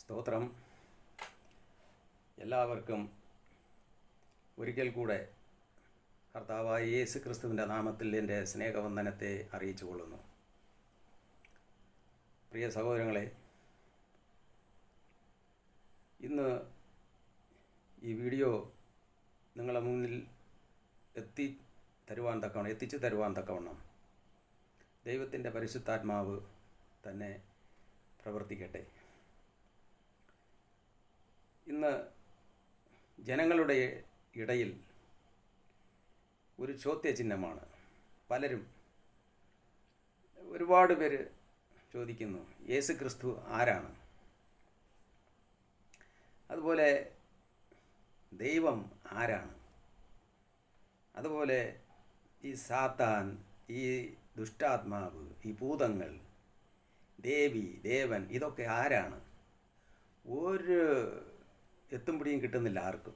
സ്തോത്രം. എല്ലാവർക്കും ഒരിക്കൽ കൂടെ കർത്താവായ യേശു ക്രിസ്തുവിൻ്റെ നാമത്തിൽ എൻ്റെ സ്നേഹവന്ദനത്തെ അറിയിച്ചു കൊള്ളുന്നു. പ്രിയ സഹോദരങ്ങളെ, ഇന്ന് ഈ വീഡിയോ നിങ്ങളുടെ മുന്നിൽ എത്തിച്ചു തരുവാൻ തക്കവണ്ണം ദൈവത്തിൻ്റെ പരിശുദ്ധാത്മാവ് തന്നെ പ്രവർത്തിക്കട്ടെ. ഇന്ന് ജനങ്ങളുടെ ഇടയിൽ ഒരു ചോദ്യചിഹ്നമാണ്. ഒരുപാട് പേര് ചോദിക്കുന്നു, യേശു ക്രിസ്തു ആരാണ്? അതുപോലെ ദൈവം ആരാണ്? അതുപോലെ ഈ സാത്താൻ, ഈ ദുഷ്ടാത്മാവ്, ഈ ഭൂതങ്ങൾ, ദേവി, ദേവൻ, ഇതൊക്കെ ആരാണ്? ഒരു എത്തും പിടിയും കിട്ടുന്നില്ല ആർക്കും.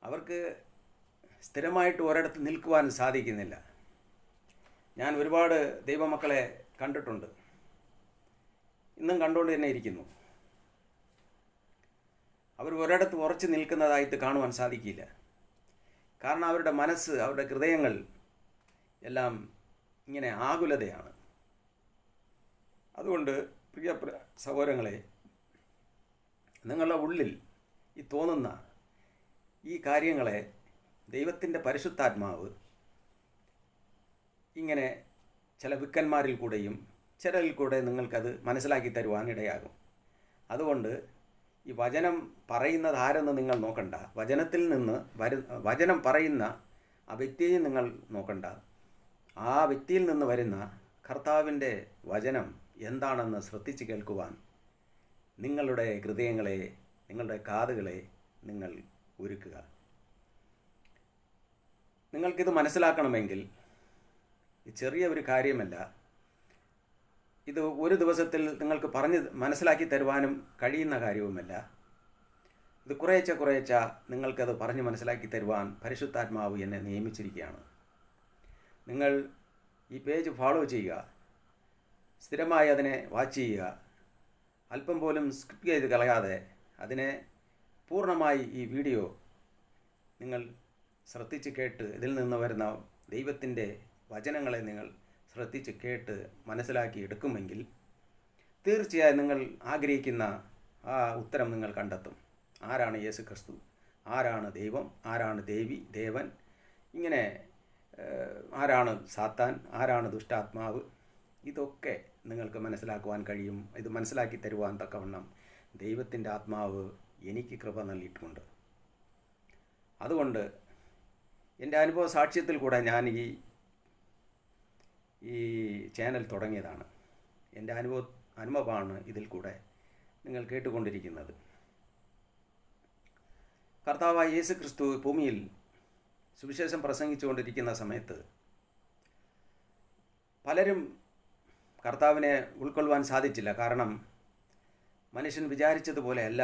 അവർക്ക് സ്ഥിരമായിട്ട് ഒരിടത്ത് നിൽക്കുവാൻ സാധിക്കുന്നില്ല. ഞാൻ ഒരുപാട് ദൈവമക്കളെ കണ്ടിട്ടുണ്ട്, ഇന്നും കണ്ടുകൊണ്ട് തന്നെ ഇരിക്കുന്നു. അവർ ഒരിടത്ത് ഉറച്ചു നിൽക്കുന്നതായിട്ട് കാണുവാൻ സാധിക്കില്ല. കാരണം അവരുടെ മനസ്സ്, അവരുടെ ഹൃദയങ്ങൾ എല്ലാം ഇങ്ങനെ ആകുലതയാണ്. അതുകൊണ്ട് പ്രിയ സഹോദരങ്ങളെ, നിങ്ങളുടെ ഉള്ളിൽ ഈ തോന്നുന്ന ഈ കാര്യങ്ങളെ ദൈവത്തിൻ്റെ പരിശുദ്ധാത്മാവ് ഇങ്ങനെ ചില വിക്കന്മാരിൽ കൂടെയും ചിലരിൽ കൂടെ നിങ്ങൾക്കത് മനസ്സിലാക്കി തരുവാൻ ഇടയാകും. അതുകൊണ്ട് ഈ വചനം പറയുന്നത് ആരെന്ന് നിങ്ങൾ നോക്കണ്ട. വചനത്തിൽ നിന്ന് വചനം പറയുന്ന ആ വ്യക്തിയെ നിങ്ങൾ നോക്കണ്ട. ആ വ്യക്തിയിൽ നിന്ന് വരുന്ന കർത്താവിൻ്റെ വചനം എന്താണെന്ന് ശ്രദ്ധിച്ച് കേൾക്കുവാൻ നിങ്ങളുടെ ഹൃദയങ്ങളെ, നിങ്ങളുടെ കാതുകളെ നിങ്ങൾ ഒരുക്കുക. നിങ്ങൾക്കിത് മനസ്സിലാക്കണമെങ്കിൽ ചെറിയ ഒരു കാര്യമല്ല. ഇത് ഒരു ദിവസത്തിൽ നിങ്ങൾക്ക് പറഞ്ഞ് മനസ്സിലാക്കി തരുവാനും കഴിയുന്ന കാര്യവുമല്ല. ഇത് കുറേച്ച നിങ്ങൾക്കത് പറഞ്ഞ് മനസ്സിലാക്കി തരുവാൻ പരിശുദ്ധാത്മാവ് എന്നെ നിയമിച്ചിരിക്കുകയാണ്. നിങ്ങൾ ഈ പേജ് ഫോളോ ചെയ്യുക, സ്ഥിരമായി അതിനെ വാച്ച് ചെയ്യുക. അല്പം പോലും സ്കിപ്പ് ചെയ്ത് കളയാതെ അതിനെ പൂർണ്ണമായി ഈ വീഡിയോ നിങ്ങൾ ശ്രദ്ധിച്ച് കേട്ട് ഇതിൽ നിന്ന് വരുന്ന ദൈവത്തിൻ്റെ വചനങ്ങളെ നിങ്ങൾ ശ്രദ്ധിച്ച് കേട്ട് മനസ്സിലാക്കി എടുക്കുമെങ്കിൽ തീർച്ചയായും നിങ്ങൾ ആഗ്രഹിക്കുന്ന ആ ഉത്തരം നിങ്ങൾ കണ്ടെത്തും. ആരാണ് യേശു ക്രിസ്തു? ആരാണ് ദൈവം? ആരാണ് ദേവി, ദേവൻ? ഇങ്ങനെ ആരാണ് സാത്താൻ? ആരാണ് ദുഷ്ടാത്മാവ്? ഇതൊക്കെ നിങ്ങൾക്ക് മനസ്സിലാക്കുവാൻ കഴിയും. ഇത് മനസ്സിലാക്കി തരുവാൻ തക്കവണ്ണം ദൈവത്തിൻ്റെ ആത്മാവ് എനിക്ക് കൃപ നൽകിയിട്ടുണ്ട്. അതുകൊണ്ട് എൻ്റെ അനുഭവ സാക്ഷ്യത്തിൽ കൂടെ ഞാൻ ഈ ചാനൽ തുടങ്ങിയതാണ്. എൻ്റെ അനുഭവമാണ് ഇതിൽ കൂടെ നിങ്ങൾ കേട്ടുകൊണ്ടിരിക്കുന്നത്. കർത്താവായ യേശു ക്രിസ്തു ഭൂമിയിൽ സുവിശേഷം പ്രസംഗിച്ചുകൊണ്ടിരിക്കുന്ന സമയത്ത് പലരും കർത്താവിനെ ഉൾക്കൊള്ളുവാൻ സാധിച്ചില്ല. കാരണം മനുഷ്യൻ വിചാരിച്ചതുപോലെയല്ല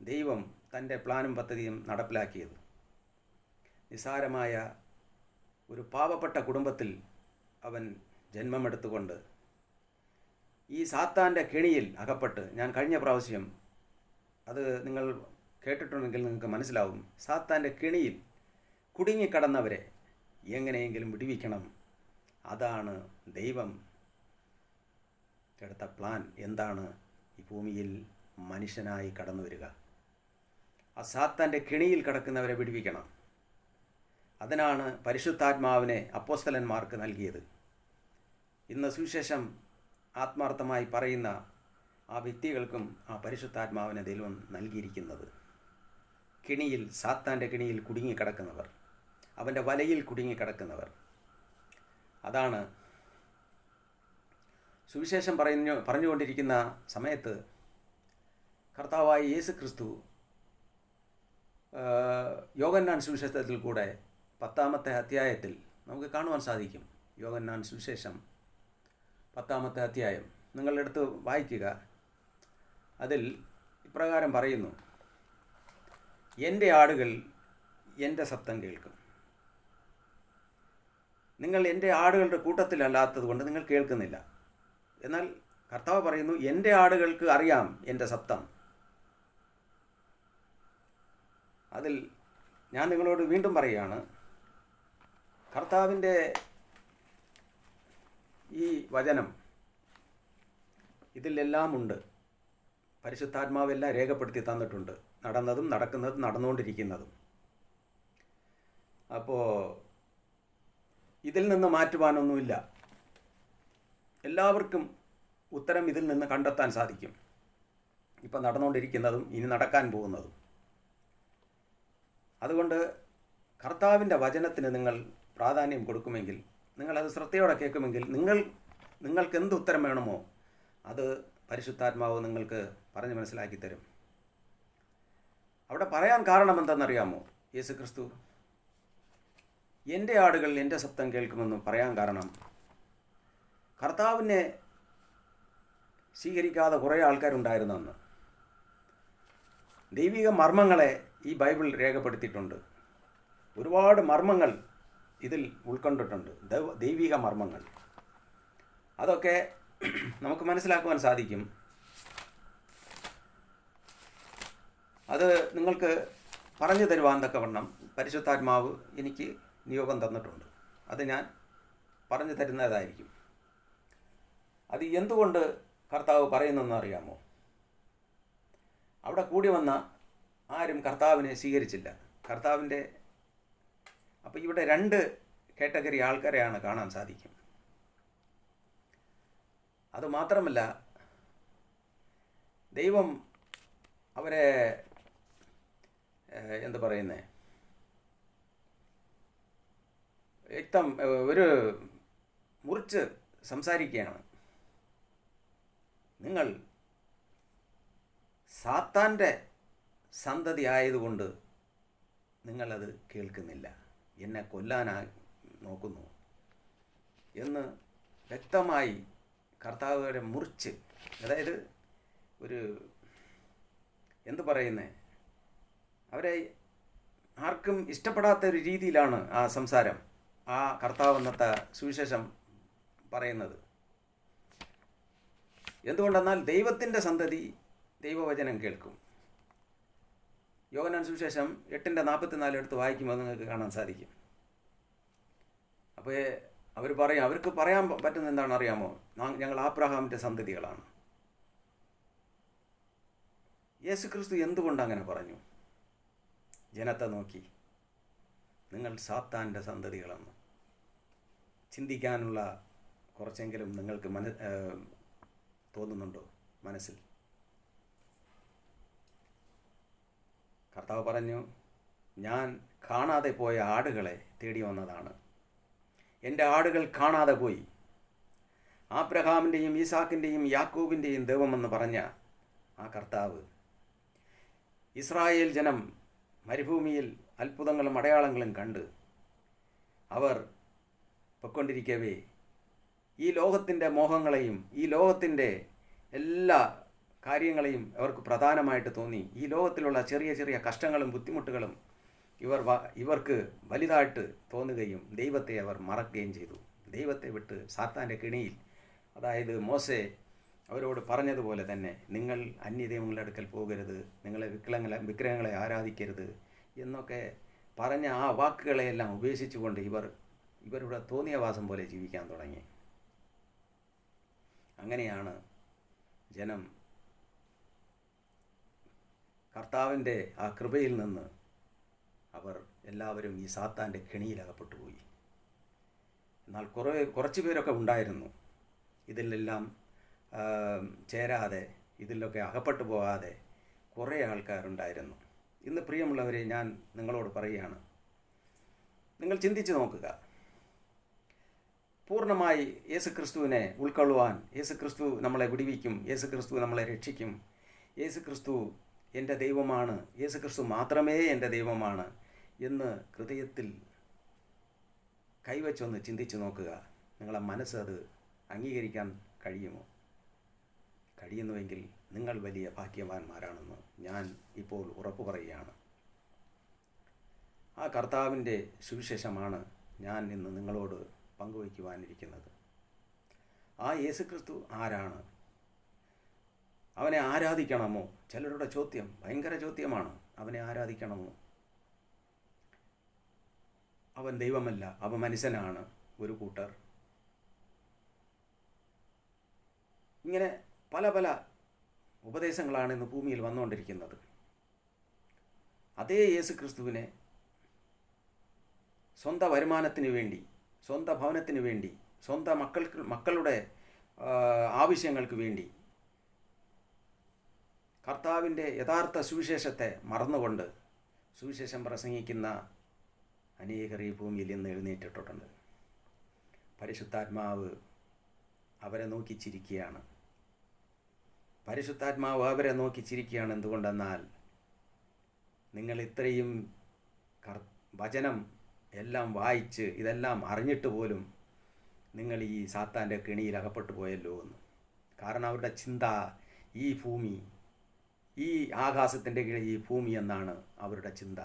ദൈവം തൻ്റെ പ്ലാനും പദ്ധതിയും നടപ്പിലാക്കിയത്. നിസ്സാരമായ ഒരു പാവപ്പെട്ട കുടുംബത്തിൽ അവൻ ജന്മമെടുത്തുകൊണ്ട് ഈ സാത്താൻ്റെ കെണിയിൽ അകപ്പെട്ട്, ഞാൻ കഴിഞ്ഞ പ്രാവശ്യം അത് നിങ്ങൾ കേട്ടിട്ടുണ്ടെങ്കിൽ നിങ്ങൾക്ക് മനസ്സിലാവും, സാത്താൻ്റെ കെണിയിൽ കുടുങ്ങിക്കടന്നവരെ എങ്ങനെയെങ്കിലും വിടുവിക്കണം. അതാണ് ദൈവം എടുത്ത പ്ലാൻ. എന്താണ്? ഈ ഭൂമിയിൽ മനുഷ്യനായി കടന്നു വരിക, ആ സാത്താൻ്റെ കെണിയിൽ കിടക്കുന്നവരെ വിടുവിക്കണം. അതിനാണ് പരിശുദ്ധാത്മാവിനെ അപ്പോസ്തലന്മാർക്ക് നൽകിയത്. ഇന്ന് സുവിശേഷം ആത്മാർത്ഥമായി പറയുന്ന ആ വ്യക്തികൾക്കും ആ പരിശുദ്ധാത്മാവിനെ ദൈവം നൽകിയിരിക്കുന്നത്. കെണിയിൽ, സാത്താൻ്റെ കെണിയിൽ കുടുങ്ങിക്കിടക്കുന്നവർ, അവൻ്റെ വലയിൽ കുടുങ്ങിക്കിടക്കുന്നവർ. അതാണ് സുവിശേഷം പറഞ്ഞുകൊണ്ടിരിക്കുന്ന സമയത്ത് കർത്താവായ യേശു ക്രിസ്തു യോഹന്നാൻ സുവിശേഷത്തിൽ കൂടെ 10-ാമത്തെ അധ്യായത്തിൽ നമുക്ക് കാണുവാൻ സാധിക്കും. യോഹന്നാൻ സുവിശേഷം 10-ാമത്തെ അധ്യായം നിങ്ങളെടുത്ത് വായിക്കുക. അതിൽ ഇപ്രകാരം പറയുന്നു, എൻ്റെ ആടുകൾ എൻ്റെ ശബ്ദം കേൾക്കും. നിങ്ങൾ എൻ്റെ ആടുകളുടെ കൂട്ടത്തിലല്ലാത്തത് കൊണ്ട് നിങ്ങൾ കേൾക്കുന്നില്ല. എന്നാൽ കർത്താവ് പറയുന്നു, എൻ്റെ ആടുകൾക്ക് അറിയാം എൻ്റെ ശബ്ദം. അതിൽ ഞാൻ നിങ്ങളോട് വീണ്ടും പറയുകയാണ്, കർത്താവിൻ്റെ ഈ വചനം ഇതിലെല്ലാം ഉണ്ട്. പരിശുദ്ധാത്മാവെല്ലാം രേഖപ്പെടുത്തി തന്നിട്ടുണ്ട്, നടന്നതും നടക്കുന്നതും നടന്നുകൊണ്ടിരിക്കുന്നതും. അപ്പോൾ ഇതിൽ നിന്ന് മാറ്റുവാനൊന്നുമില്ല. എല്ലാവർക്കും ഉത്തരം ഇതിൽ നിന്ന് കണ്ടെത്താൻ സാധിക്കും. ഇപ്പം നടന്നുകൊണ്ടിരിക്കുന്നതും ഇനി നടക്കാൻ പോകുന്നതും. അതുകൊണ്ട് കർത്താവിൻ്റെ വചനത്തിന് നിങ്ങൾ പ്രാധാന്യം കൊടുക്കുമെങ്കിൽ, നിങ്ങളത് ശ്രദ്ധയോടെ കേൾക്കുമെങ്കിൽ, നിങ്ങൾക്ക് എന്ത് ഉത്തരം വേണമോ അത് പരിശുദ്ധാത്മാവ് നിങ്ങൾക്ക് പറഞ്ഞ് മനസ്സിലാക്കി തരും. അവിടെ പറയാൻ കാരണം എന്തെന്നറിയാമോ? യേശുക്രിസ്തു എൻ്റെ ആടുകൾ എൻ്റെ ശബ്ദം കേൾക്കുമെന്ന് പറയാൻ കാരണം, കർത്താവിനെ സ്വീകരിക്കാതെ കുറേ ആൾക്കാരുണ്ടായിരുന്നു അന്ന്. ദൈവിക മർമ്മങ്ങളെ ഈ ബൈബിൾ രേഖപ്പെടുത്തിയിട്ടുണ്ട്. ഒരുപാട് മർമ്മങ്ങൾ ഇതിൽ ഉൾക്കൊണ്ടിട്ടുണ്ട്, ദൈവിക മർമ്മങ്ങൾ. അതൊക്കെ നമുക്ക് മനസ്സിലാക്കുവാൻ സാധിക്കും. അത് നിങ്ങൾക്ക് പറഞ്ഞു തരുവാൻ തക്കവണ്ണം പരിശുദ്ധാത്മാവ് എനിക്ക് നിയോഗം തന്നിട്ടുണ്ട്. അത് ഞാൻ പറഞ്ഞു തരുന്നതായിരിക്കും. അത് എന്തുകൊണ്ട് കർത്താവ് പറയുന്നെന്ന് അറിയാമോ? അവിടെ കൂടി വന്ന ആരും കർത്താവിനെ സ്വീകരിച്ചില്ല. അപ്പോൾ ഇവിടെ 2 കാറ്റഗറി ആൾക്കാരെയാണ് കാണാൻ സാധിക്കും. അതുമാത്രമല്ല, ദൈവം അവരെ എന്താ പറയുന്നത്, ഒരു മുറിച്ച് സംസാരിക്കുകയാണ്. നിങ്ങൾ സാത്താൻ്റെ സന്തതി ആയതുകൊണ്ട് നിങ്ങളത് കേൾക്കുന്നില്ല, എന്നെ കൊല്ലാനായി നോക്കുന്നു എന്ന് വ്യക്തമായി കർത്താവരെ മുറിച്ച്, അതായത് ഒരു എന്തു പറയുന്നേ, അവരെ ആർക്കും ഇഷ്ടപ്പെടാത്ത ഒരു രീതിയിലാണ് ആ സംസാരം, ആ കർത്താവ് എന്നത്തെ സുവിശേഷം പറയുന്നത്. എന്തുകൊണ്ടെന്നാൽ ദൈവത്തിൻ്റെ സന്തതി ദൈവവചനം കേൾക്കും. യോഹന്നാൻ സുവിശേഷം 8:44 എടുത്ത് വായിക്കുമ്പോൾ നിങ്ങൾക്ക് കാണാൻ സാധിക്കും. അപ്പോൾ അവർ പറയും, അവർക്ക് പറയാൻ പറ്റുന്ന എന്താണെന്ന് അറിയാമോ? ഞങ്ങൾ ആബ്രഹാമിൻ്റെ സന്തതികളാണ്. യേശുക്രിസ്തു എന്തുകൊണ്ട് അങ്ങനെ പറഞ്ഞു? ജനത്തെ നോക്കി, നിങ്ങൾ സാത്താൻ്റെ സന്തതികളെന്ന്. ചിന്തിക്കാനുള്ള കുറച്ചെങ്കിലും നിങ്ങൾക്ക് തോന്നുന്നുണ്ടോ മനസ്സിൽ? കർത്താവ് പറഞ്ഞു, ഞാൻ കാണാതെ പോയ ആടുകളെ തേടി വന്നതാണ്. എൻ്റെ ആടുകൾ കാണാതെ പോയി. ആബ്രഹാമിൻ്റെയും ഈസാക്കിൻ്റെയും യാക്കോബിൻ്റെയും ദൈവമെന്ന് പറഞ്ഞ ആ കർത്താവ്, ഇസ്രായേൽ ജനം മരുഭൂമിയിൽ അത്ഭുതങ്ങളും അടയാളങ്ങളും കണ്ട് അവർ പൊയ്ക്കൊണ്ടിരിക്കവേ ഈ ലോകത്തിൻ്റെ മോഹങ്ങളെയും ഈ ലോകത്തിൻ്റെ എല്ലാ കാര്യങ്ങളെയും അവർക്ക് പ്രധാനമായിട്ട് തോന്നി. ഈ ലോകത്തിലുള്ള ചെറിയ ചെറിയ കഷ്ടങ്ങളും ബുദ്ധിമുട്ടുകളും ഇവർക്ക് വലുതായിട്ട് തോന്നുകയും ദൈവത്തെ അവർ മറക്കുകയും ചെയ്തു. ദൈവത്തെ വിട്ട് സാത്താൻ്റെ കെണിയിൽ, അതായത് മോശെ അവരോട് പറഞ്ഞതുപോലെ തന്നെ, നിങ്ങൾ അന്യദൈവങ്ങളുടെ അടുക്കൽ പോകരുത്, നിങ്ങളെ വിഗ്രഹങ്ങളെ ആരാധിക്കരുത് എന്നൊക്കെ പറഞ്ഞ ആ വാക്കുകളെയെല്ലാം ഉപേക്ഷിച്ചുകൊണ്ട് ഇവരുടെ തോന്നിയവാസം പോലെ ജീവിക്കാൻ തുടങ്ങി. അങ്ങനെയാണ് ജനം കർത്താവിൻ്റെ ആ കൃപയിൽ നിന്ന് അവർ എല്ലാവരും ഈ സാത്താൻ്റെ കെണിയിലകപ്പെട്ടു പോയി. എന്നാൽ കുറച്ച് പേരൊക്കെ ഉണ്ടായിരുന്നു ഇതിലെല്ലാം ചേരാതെ, ഇതിലൊക്കെ അകപ്പെട്ടു പോകാതെ കുറേ ആൾക്കാരുണ്ടായിരുന്നു. ഇന്ന് പ്രിയമുള്ളവരെ, ഞാൻ നിങ്ങളോട് പറയുകയാണ്, നിങ്ങൾ ചിന്തിച്ച് നോക്കുക. പൂർണ്ണമായി യേശുക്രിസ്തുവിനെ ഉൾക്കൊള്ളുവാൻ, യേശുക്രിസ്തു നമ്മളെ വിടുവിക്കും, യേശുക്രിസ്തു നമ്മളെ രക്ഷിക്കും, യേശുക്രിസ്തു എൻ്റെ ദൈവമാണ്, യേശുക്രിസ്തു മാത്രമേ എൻ്റെ ദൈവമാണ് എന്ന് ഹൃദയത്തിൽ കൈവച്ചൊന്ന് ചിന്തിച്ച് നോക്കുക. നിങ്ങളെ മനസ്സ് അത് അംഗീകരിക്കാൻ കഴിയുമോ? കഴിയുന്നുവെങ്കിൽ നിങ്ങൾ വലിയ ഭാഗ്യവാന്മാരാണെന്ന് ഞാൻ ഇപ്പോൾ ഉറപ്പു പറയുകയാണ്. ആ കർത്താവിൻ്റെ സുവിശേഷമാണ് ഞാൻ ഇന്ന് നിങ്ങളോട് പങ്കുവയ്ക്കുവാനിരിക്കുന്നത്. ആ യേശുക്രിസ്തു ആരാണ്? അവനെ ആരാധിക്കണമോ? ചിലരുടെ ചോദ്യം ഭയങ്കര ചോദ്യമാണ്. അവനെ ആരാധിക്കണമോ? അവൻ ദൈവമല്ല, അവൻ മനുഷ്യനാണ് ഒരു കൂട്ടർ. ഇങ്ങനെ പല പല ഉപദേശങ്ങളാണ് ഇന്ന് ഭൂമിയിൽ വന്നുകൊണ്ടിരിക്കുന്നത്. അതേ യേശു ക്രിസ്തുവിനെ സ്വന്തം വരുമാനത്തിന് വേണ്ടി, സ്വന്തം ഭവനത്തിന് വേണ്ടി, സ്വന്തം മക്കളുടെ ആവശ്യങ്ങൾക്ക് വേണ്ടി കർത്താവിൻ്റെ യഥാർത്ഥ സുവിശേഷത്തെ മറന്നുകൊണ്ട് സുവിശേഷം പ്രസംഗിക്കുന്ന അനേകർ ഈ ഭൂമിയിൽ ഇന്ന് എഴുന്നേറ്റിട്ടുണ്ട്. പരിശുദ്ധാത്മാവ് അവരെ നോക്കി ചിരിക്കുകയാണ്. പരിശുദ്ധാത്മാവ് അവരെ നോക്കി ചിരിക്കുകയാണ്. എന്തുകൊണ്ടെന്നാൽ നിങ്ങൾ ഇത്രയും വചനം എല്ലാം വായിച്ച് ഇതെല്ലാം അറിഞ്ഞിട്ട് പോലും നിങ്ങൾ ഈ സാത്താൻ്റെ കെണിയിൽ അകപ്പെട്ടു പോയല്ലോ എന്ന്. കാരണം അവരുടെ ചിന്ത ഈ ഭൂമി, ഈ ആകാശത്തിൻ്റെ കീഴിൽ ഈ ഭൂമി എന്നാണ് അവരുടെ ചിന്ത.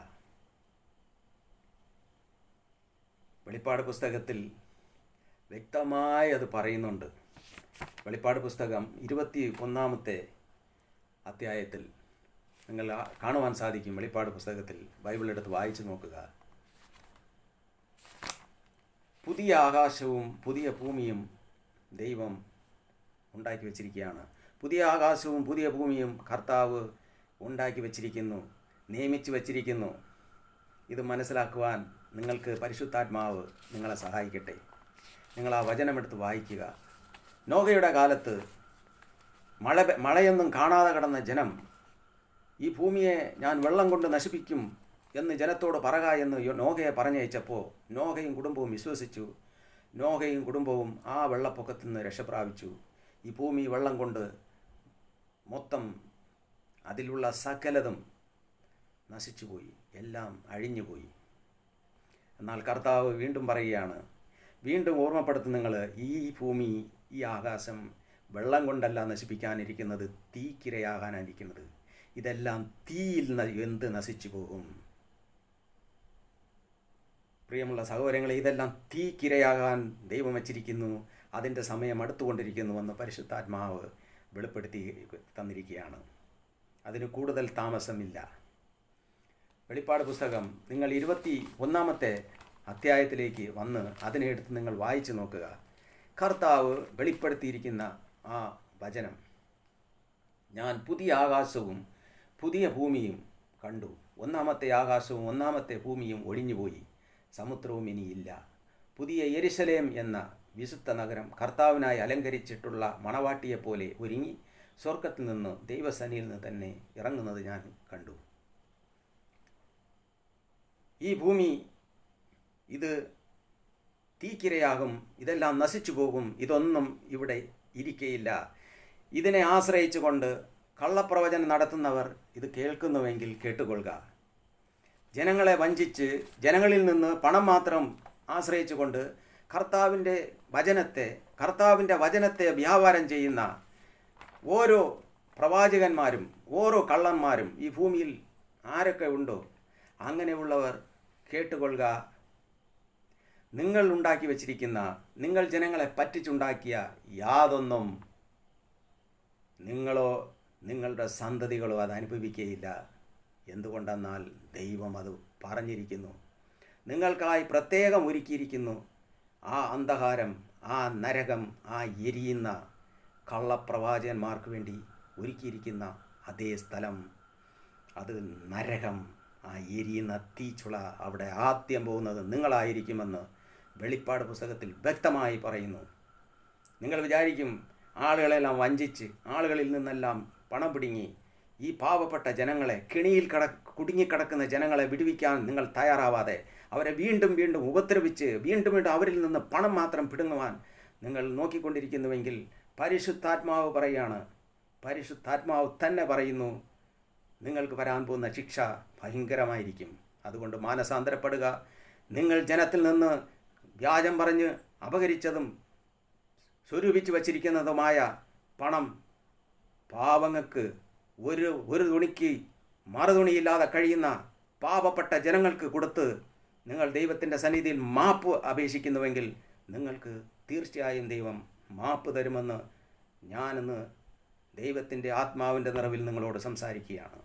വെളിപ്പാട് പുസ്തകത്തിൽ വ്യക്തമായി അത് പറയുന്നുണ്ട്. വെളിപ്പാട് പുസ്തകം 21 അധ്യായത്തിൽ നിങ്ങൾ കാണുവാൻ സാധിക്കും. വെളിപ്പാട് പുസ്തകത്തിൽ ബൈബിൾ എടുത്ത് വായിച്ചു നോക്കുക. പുതിയ ആകാശവും പുതിയ ഭൂമിയും ദൈവം ഉണ്ടാക്കി വച്ചിരിക്കുകയാണ്. പുതിയ ആകാശവും പുതിയ ഭൂമിയും കർത്താവ് ഉണ്ടാക്കി വച്ചിരിക്കുന്നു, നിയമിച്ചു വച്ചിരിക്കുന്നു. ഇത് മനസ്സിലാക്കുവാൻ നിങ്ങൾക്ക് പരിശുദ്ധാത്മാവ് നിങ്ങളെ സഹായിക്കട്ടെ. നിങ്ങൾ ആ വചനമെടുത്ത് വായിക്കുക. നോഹയുടെ കാലത്ത് മഴയൊന്നും കാണാതെ കിടന്ന ജനം ഈ ഭൂമിയെ ഞാൻ വെള്ളം കൊണ്ട് നശിപ്പിക്കും എന്ന് ജനത്തോട് പറക എന്ന് നോഹയെ പറഞ്ഞയച്ചപ്പോൾ നോഹയും കുടുംബവും വിശ്വസിച്ചു. നോഹയും കുടുംബവും ആ വെള്ളപ്പൊക്കത്തിൽ നിന്ന് രക്ഷപ്രാപിച്ചു. ഈ ഭൂമി വെള്ളം കൊണ്ട് മൊത്തം അതിലുള്ള സകലതും നശിച്ചുപോയി, എല്ലാം അഴിഞ്ഞുപോയി. എന്നാൽ കർത്താവ് വീണ്ടും പറയുകയാണ്, വീണ്ടും ഓർമ്മപ്പെടുത്തും, നിങ്ങൾ ഈ ഭൂമി, ഈ ആകാശം വെള്ളം കൊണ്ടല്ല നശിപ്പിക്കാനിരിക്കുന്നത്, തീക്കിരയാകാനിരിക്കുന്നത്. ഇതെല്ലാം തീയിൽ വെന്ത് നശിച്ചു പോകും. പ്രിയമുള്ള സഹോദരങ്ങളെ, ഇതെല്ലാം തീക്കിരയാകാൻ ദൈവം വച്ചിരിക്കുന്നു. അതിൻ്റെ സമയം അടുത്തുകൊണ്ടിരിക്കുന്നുവെന്ന് പരിശുദ്ധാത്മാവ് വെളിപ്പെടുത്തി തന്നിരിക്കുകയാണ്. അതിന് കൂടുതൽ താമസമില്ല. വെളിപ്പാട് പുസ്തകം നിങ്ങൾ 21 അധ്യായത്തിലേക്ക് വന്ന് അതിനെ എടുത്ത് നിങ്ങൾ വായിച്ചു നോക്കുക. കർത്താവ് വെളിപ്പെടുത്തിയിരിക്കുന്ന ആ വചനം, ഞാൻ പുതിയ ആകാശവും പുതിയ ഭൂമിയും കണ്ടു. 1 ആകാശവും 1 ഭൂമിയും ഒഴിഞ്ഞുപോയി, സമുദ്രവും ഇനിയില്ല. പുതിയ യെരുശലേം എന്ന വിശുദ്ധ നഗരം കർത്താവിനായി അലങ്കരിച്ചിട്ടുള്ള മണവാട്ടിയെപ്പോലെ ഒരുങ്ങി സ്വർഗത്തിൽ നിന്ന് ദൈവസന്നിധിയിൽ നിന്ന് തന്നെ ഇറങ്ങുന്നത് ഞാൻ കണ്ടു. ഈ ഭൂമി ഇത് തീക്കിരയാകും, ഇതെല്ലാം നശിച്ചു പോകും, ഇതൊന്നും ഇവിടെ ഇരിക്കയില്ല. ഇതിനെ ആശ്രയിച്ചുകൊണ്ട് കള്ളപ്രവചനം നടത്തുന്നവർ ഇത് കേൾക്കുന്നുവെങ്കിൽ കേട്ടുകൊള്ളുക. ജനങ്ങളെ വഞ്ചിച്ച് ജനങ്ങളിൽ നിന്ന് പണം മാത്രം ആശ്രയിച്ചുകൊണ്ട് കർത്താവിൻ്റെ വചനത്തെ വ്യാപാരം ചെയ്യുന്ന ഓരോ പ്രവാചകന്മാരും ഓരോ കള്ളന്മാരും ഈ ഭൂമിയിൽ ആരൊക്കെ ഉണ്ടോ അങ്ങനെയുള്ളവർ കേട്ടുകൊള്ളുക. നിങ്ങൾ ഉണ്ടാക്കി വച്ചിരിക്കുന്ന, നിങ്ങൾ ജനങ്ങളെ പറ്റിച്ചുണ്ടാക്കിയ യാതൊന്നും നിങ്ങളോ നിങ്ങളുടെ സന്തതികളോ അത് അനുഭവിക്കുകയില്ല. എന്തുകൊണ്ടെന്നാൽ ദൈവം അത് പറഞ്ഞിരിക്കുന്നു. നിങ്ങൾക്കായി പ്രത്യേകം ഒരുക്കിയിരിക്കുന്നു ആ അന്ധകാരം, ആ നരകം, ആ എരിയുന്ന കള്ളപ്രവാചകന്മാർക്ക് വേണ്ടി ഒരുക്കിയിരിക്കുന്ന അതേ സ്ഥലം, അത് നരകം, ആ എരിയുന്ന തീച്ചുള. അവിടെ ആദ്യം പോകുന്നത് നിങ്ങളായിരിക്കുമെന്ന് വെളിപ്പാട് പുസ്തകത്തിൽ വ്യക്തമായി പറയുന്നു. നിങ്ങൾ വിചാരിക്കും ആളുകളെല്ലാം വഞ്ചിച്ച് ആളുകളിൽ നിന്നെല്ലാം പണം പിടുങ്ങി ഈ പാവപ്പെട്ട ജനങ്ങളെ, കെണിയിൽ കുടുങ്ങിക്കിടക്കുന്ന ജനങ്ങളെ വിടുവിക്കാൻ നിങ്ങൾ തയ്യാറാവാതെ അവരെ വീണ്ടും വീണ്ടും ഉപദ്രവിച്ച് വീണ്ടും വീണ്ടും അവരിൽ നിന്ന് പണം മാത്രം പിടുങ്ങുവാൻ നിങ്ങൾ നോക്കിക്കൊണ്ടിരിക്കുന്നുവെങ്കിൽ പരിശുദ്ധാത്മാവ് പറയുകയാണ്, പരിശുദ്ധാത്മാവ് തന്നെ പറയുന്നു, നിങ്ങൾക്ക് വരാൻ പോകുന്ന ശിക്ഷ ഭയങ്കരമായിരിക്കും. അതുകൊണ്ട് മാനസാന്തരപ്പെടുക. നിങ്ങൾ ജനത്തിൽ നിന്ന് വ്യാജം പറഞ്ഞ് അപഹരിച്ചതും സ്വരൂപിച്ചു വച്ചിരിക്കുന്നതുമായ പണം പാവങ്ങൾക്ക്, ഒരു തുണിക്ക് മറുതുണിയില്ലാതെ കഴിയുന്ന പാവപ്പെട്ട ജനങ്ങൾക്ക് കൊടുത്ത് നിങ്ങൾ ദൈവത്തിൻ്റെ സന്നിധിയിൽ മാപ്പ് ദൈവത്തിൻ്റെ ആത്മാവിൻ്റെ നിറവിൽ നിങ്ങളോട് സംസാരിക്കുകയാണ്.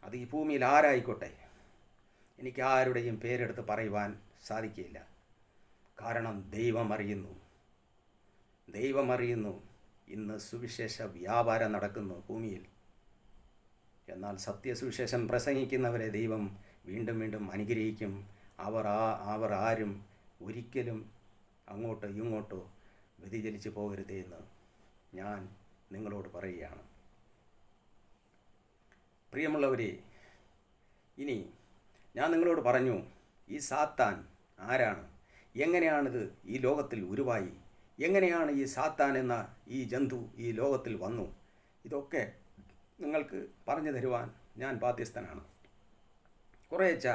അത് ഈ ഭൂമിയിൽ ആരായിക്കോട്ടെ, എനിക്ക് ആരുടെയും പേരെടുത്ത് പറയുവാൻ സാധിക്കില്ല. കാരണം ദൈവമറിയുന്നു ഇന്ന് സുവിശേഷ വ്യാപാരം നടക്കുന്നു ഭൂമിയിൽ. എന്നാൽ സത്യസുവിശേഷം പ്രസംഗിക്കുന്നവരെ ദൈവം വീണ്ടും വീണ്ടും അനുഗ്രഹിക്കും. അവർ ആരും ഒരിക്കലും അങ്ങോട്ടോ ഇങ്ങോട്ടോ വ്യതിചലിച്ചു പോകരുതേ എന്ന് ഞാൻ നിങ്ങളോട് പറയുകയാണ്. പ്രിയമുള്ളവരെ, ഇനി ഞാൻ നിങ്ങളോട് പറഞ്ഞു, ഈ സാത്താൻ ആരാണ്, എങ്ങനെയാണിത് ഈ ലോകത്തിൽ ഉരുവായി, എങ്ങനെയാണ് ഈ സാത്താൻ എന്ന ഈ ജന്തു ഈ ലോകത്തിൽ വന്നു, ഇതൊക്കെ നിങ്ങൾക്ക് പറഞ്ഞു തരുവാൻ ഞാൻ ബാധ്യസ്ഥനാണ്. കുറേച്ച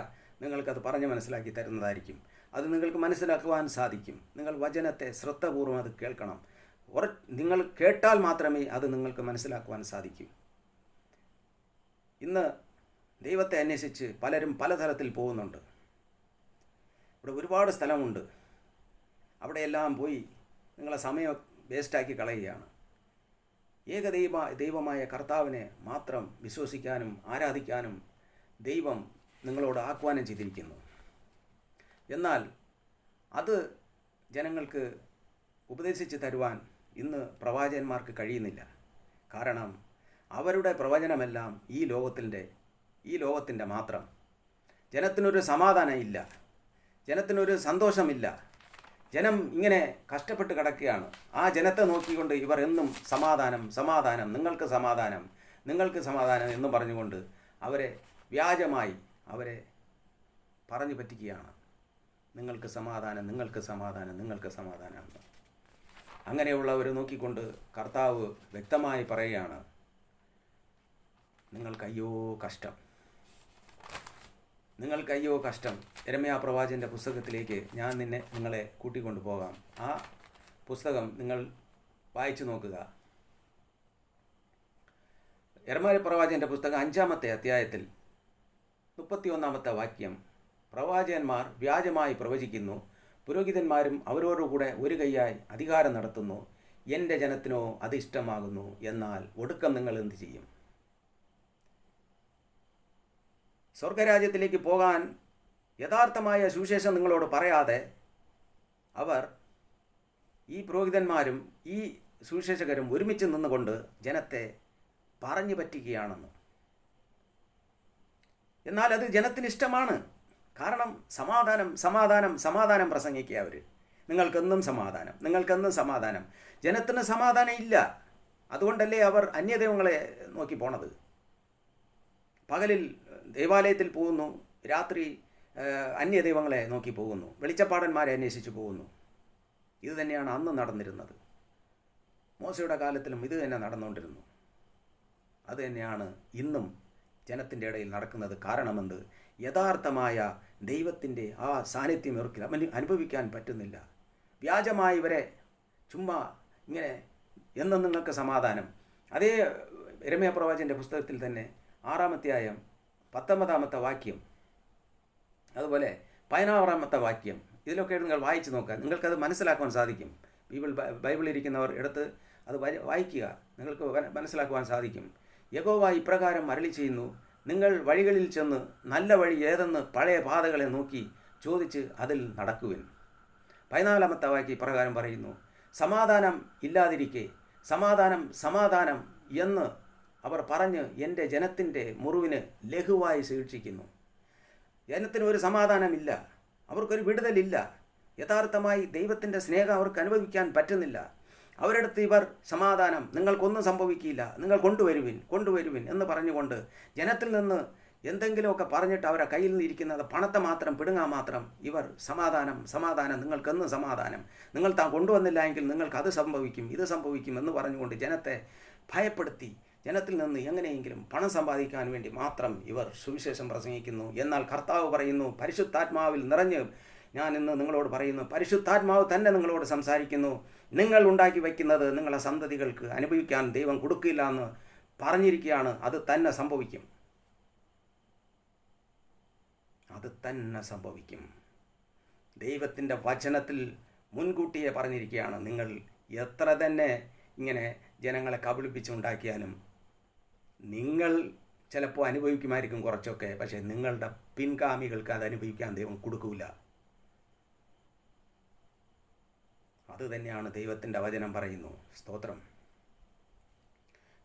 നിങ്ങൾക്കത് പറഞ്ഞ് മനസ്സിലാക്കി തരുന്നതായിരിക്കും. അത് നിങ്ങൾക്ക് മനസ്സിലാക്കുവാൻ സാധിക്കും. നിങ്ങൾ വചനത്തെ ശ്രദ്ധപൂർവ്വം അത് കേൾക്കണം. നിങ്ങൾ കേട്ടാൽ മാത്രമേ അത് നിങ്ങൾക്ക് മനസ്സിലാക്കുവാൻ സാധിക്കൂ. ഇന്ന് ദൈവത്തെ അന്വേഷിച്ച് പലരും പലതരത്തിൽ പോകുന്നുണ്ട്. ഇവിടെ ഒരുപാട് സ്ഥലമുണ്ട്. അവിടെയെല്ലാം പോയി നിങ്ങളെ സമയം വേസ്റ്റാക്കി കളയുകയാണ്. ദൈവമായ കർത്താവിനെ മാത്രം വിശ്വസിക്കാനും ആരാധിക്കാനും ദൈവം നിങ്ങളോട് ആഹ്വാനം ചെയ്തിരിക്കുന്നു. എന്നാൽ അത് ജനങ്ങൾക്ക് ഉപദേശിച്ച് തരുവാൻ ഇന്ന് പ്രവാചകന്മാർക്ക് കഴിയുന്നില്ല. കാരണം അവരുടെ പ്രവചനമെല്ലാം ഈ ലോകത്തിൻ്റെ മാത്രം. ജനത്തിനൊരു സമാധാനം ഇല്ല, ജനത്തിനൊരു സന്തോഷമില്ല. ജനം ഇങ്ങനെ കഷ്ടപ്പെട്ട് കിടക്കുകയാണ്. ആ ജനത്തെ നോക്കിക്കൊണ്ട് ഇവർ എന്നും സമാധാനം, നിങ്ങൾക്ക് സമാധാനം എന്നും പറഞ്ഞുകൊണ്ട് അവരെ വ്യാജമായി പറഞ്ഞു പറ്റിക്കുകയാണ്. നിങ്ങൾക്ക് സമാധാനം എന്ന്. അങ്ങനെയുള്ളവർ നോക്കിക്കൊണ്ട് കർത്താവ് വ്യക്തമായി പറയുകയാണ്, നിങ്ങൾക്കയ്യോ കഷ്ടം. യെരമ്യാ പ്രവാചകൻ്റെ പുസ്തകത്തിലേക്ക് ഞാൻ നിങ്ങളെ കൂട്ടിക്കൊണ്ടു പോകാം. ആ പുസ്തകം നിങ്ങൾ വായിച്ചു നോക്കുക. യെരമ്യാ പ്രവാചകൻ്റെ പുസ്തകം 5-ാമത്തെ അധ്യായത്തിൽ 31-ാമത്തെ വാക്യം, പ്രവാചകന്മാർ വ്യാജമായി പ്രവചിക്കുന്നു, പുരോഹിതന്മാരും അവരോടുകൂടെ ഒരു കൈയായി അധികാരം നടത്തുന്നു. എൻ്റെ ജനത്തിനോ അത് ഇഷ്ടമാകുന്നു. എന്നാൽ ഒടുക്കം നിങ്ങൾ എന്ത് ചെയ്യും? സ്വർഗരാജ്യത്തിലേക്ക് പോകാൻ യഥാർത്ഥമായ സുവിശേഷം നിങ്ങളോട് പറയാതെ ഈ പുരോഹിതന്മാരും ഈ സുവിശേഷകരും ഒരുമിച്ച് നിന്നുകൊണ്ട് ജനത്തെ പറഞ്ഞു പറ്റിക്കുകയാണെന്ന്. എന്നാൽ അത് ജനത്തിന് ഇഷ്ടമാണ്. കാരണം സമാധാനം പ്രസംഗിക്കുക അവർ. നിങ്ങൾക്കെന്നും സമാധാനം. ജനത്തിന് സമാധാനം ഇല്ല. അതുകൊണ്ടല്ലേ അവർ അന്യദൈവങ്ങളെ നോക്കി പോണത്. പകലിൽ ദേവാലയത്തിൽ പോകുന്നു, രാത്രി അന്യദൈവങ്ങളെ നോക്കി പോകുന്നു, വെളിച്ചപ്പാടന്മാരെ അന്വേഷിച്ച് പോകുന്നു. ഇത് തന്നെയാണ് അന്ന് നടന്നിരുന്നത്. മോശയുടെ കാലത്തിലും ഇത് തന്നെ നടന്നുകൊണ്ടിരുന്നു. അത് തന്നെയാണ് ഇന്നും ജനത്തിൻ്റെ ഇടയിൽ നടക്കുന്നത്. കാരണമെന്ത്? യഥാർത്ഥമായ ദൈവത്തിൻ്റെ ആ സാന്നിധ്യം ഇവർക്ക് അനുഭവിക്കാൻ പറ്റുന്നില്ല. വ്യാജമായി ഇവരെ ചുമ്മാ ഇങ്ങനെ എന്നും നിങ്ങൾക്ക് സമാധാനം. അതേ യെരമ്യാ പ്രവാചകൻ്റെ പുസ്തകത്തിൽ തന്നെ 6-ാം അധ്യായം 19-ാമത്തെ വാക്യം, അതുപോലെ 16-ാമത്തെ വാക്യം, ഇതിലൊക്കെ നിങ്ങൾ വായിച്ചു നോക്കുക. നിങ്ങൾക്കത് മനസ്സിലാക്കുവാൻ സാധിക്കും. ബൈബിൾ ഇരിക്കുന്നവർ എടുത്ത് അത് വായിക്കുക, നിങ്ങൾക്ക് മനസ്സിലാക്കുവാൻ സാധിക്കും. യഹോവ ഇപ്രകാരം അരുളി ചെയ്യുന്നു, നിങ്ങൾ വഴികളിൽ ചെന്ന് നല്ല വഴി ഏതെന്ന് പഴയ പാതകളെ നോക്കി ചോദിച്ച് അതിൽ നടക്കുവിൻ. 14-ാമത്തെ വാക്യം ഇപ്രകാരം പറയുന്നു, സമാധാനം ഇല്ലാതിരിക്കെ സമാധാനം എന്ന് അവർ പറഞ്ഞ് എൻ്റെ ജനത്തിൻ്റെ മുറിവിന് ലഘുവായി ശിക്ഷിക്കുന്നു. ജനത്തിന് ഒരു സമാധാനമില്ല, അവർക്കൊരു വിടുതലില്ല. യഥാർത്ഥമായി ദൈവത്തിൻ്റെ സ്നേഹം അവർക്ക് അനുഭവിക്കാൻ പറ്റുന്നില്ല. അവരടുത്ത് ഇവർ സമാധാനം, നിങ്ങൾക്കൊന്നും സംഭവിക്കില്ല, നിങ്ങൾ കൊണ്ടുവരുവിൻ എന്ന് പറഞ്ഞുകൊണ്ട് ജനത്തിൽ നിന്ന് എന്തെങ്കിലുമൊക്കെ പറഞ്ഞിട്ട് അവരെ കയ്യിൽ നിന്ന് ഇരിക്കുന്നത് പണത്തെ മാത്രം പിടുങ്ങാൻ മാത്രം ഇവർ സമാധാനം നിങ്ങൾക്കെന്നും സമാധാനം, നിങ്ങൾ താൻ കൊണ്ടുവന്നില്ല എങ്കിൽ നിങ്ങൾക്ക് അത് സംഭവിക്കും, ഇത് സംഭവിക്കും എന്ന് പറഞ്ഞുകൊണ്ട് ജനത്തെ ഭയപ്പെടുത്തി ജനത്തിൽ നിന്ന് എങ്ങനെയെങ്കിലും പണം സമ്പാദിക്കാൻ വേണ്ടി മാത്രം ഇവർ സുവിശേഷം പ്രസംഗിക്കുന്നു. എന്നാൽ കർത്താവ് പറയുന്നു, പരിശുദ്ധാത്മാവിൽ നിറഞ്ഞ് ഞാൻ ഇന്ന് നിങ്ങളോട് പറയുന്നു, പരിശുദ്ധാത്മാവ് തന്നെ നിങ്ങളോട് സംസാരിക്കുന്നു. നിങ്ങൾ ഉണ്ടാക്കി വയ്ക്കുന്നത് നിങ്ങളെ സന്തതികൾക്ക് അനുഭവിക്കാൻ ദൈവം കൊടുക്കില്ല എന്ന് പറഞ്ഞിരിക്കുകയാണ്. അത് തന്നെ സംഭവിക്കും. ദൈവത്തിൻ്റെ വചനത്തിൽ മുൻകൂട്ടിയെ പറഞ്ഞിരിക്കുകയാണ്. നിങ്ങൾ എത്ര തന്നെ ഇങ്ങനെ ജനങ്ങളെ കബളിപ്പിച്ചുണ്ടാക്കിയാലും നിങ്ങൾ ചിലപ്പോൾ അനുഭവിക്കുമായിരിക്കും കുറച്ചൊക്കെ. പക്ഷേ നിങ്ങളുടെ പിൻഗാമികൾക്ക് അത് അനുഭവിക്കാൻ ദൈവം കൊടുക്കില്ല. അത് തന്നെയാണ് ദൈവത്തിൻ്റെ വചനം പറയുന്നു. സ്തോത്രം.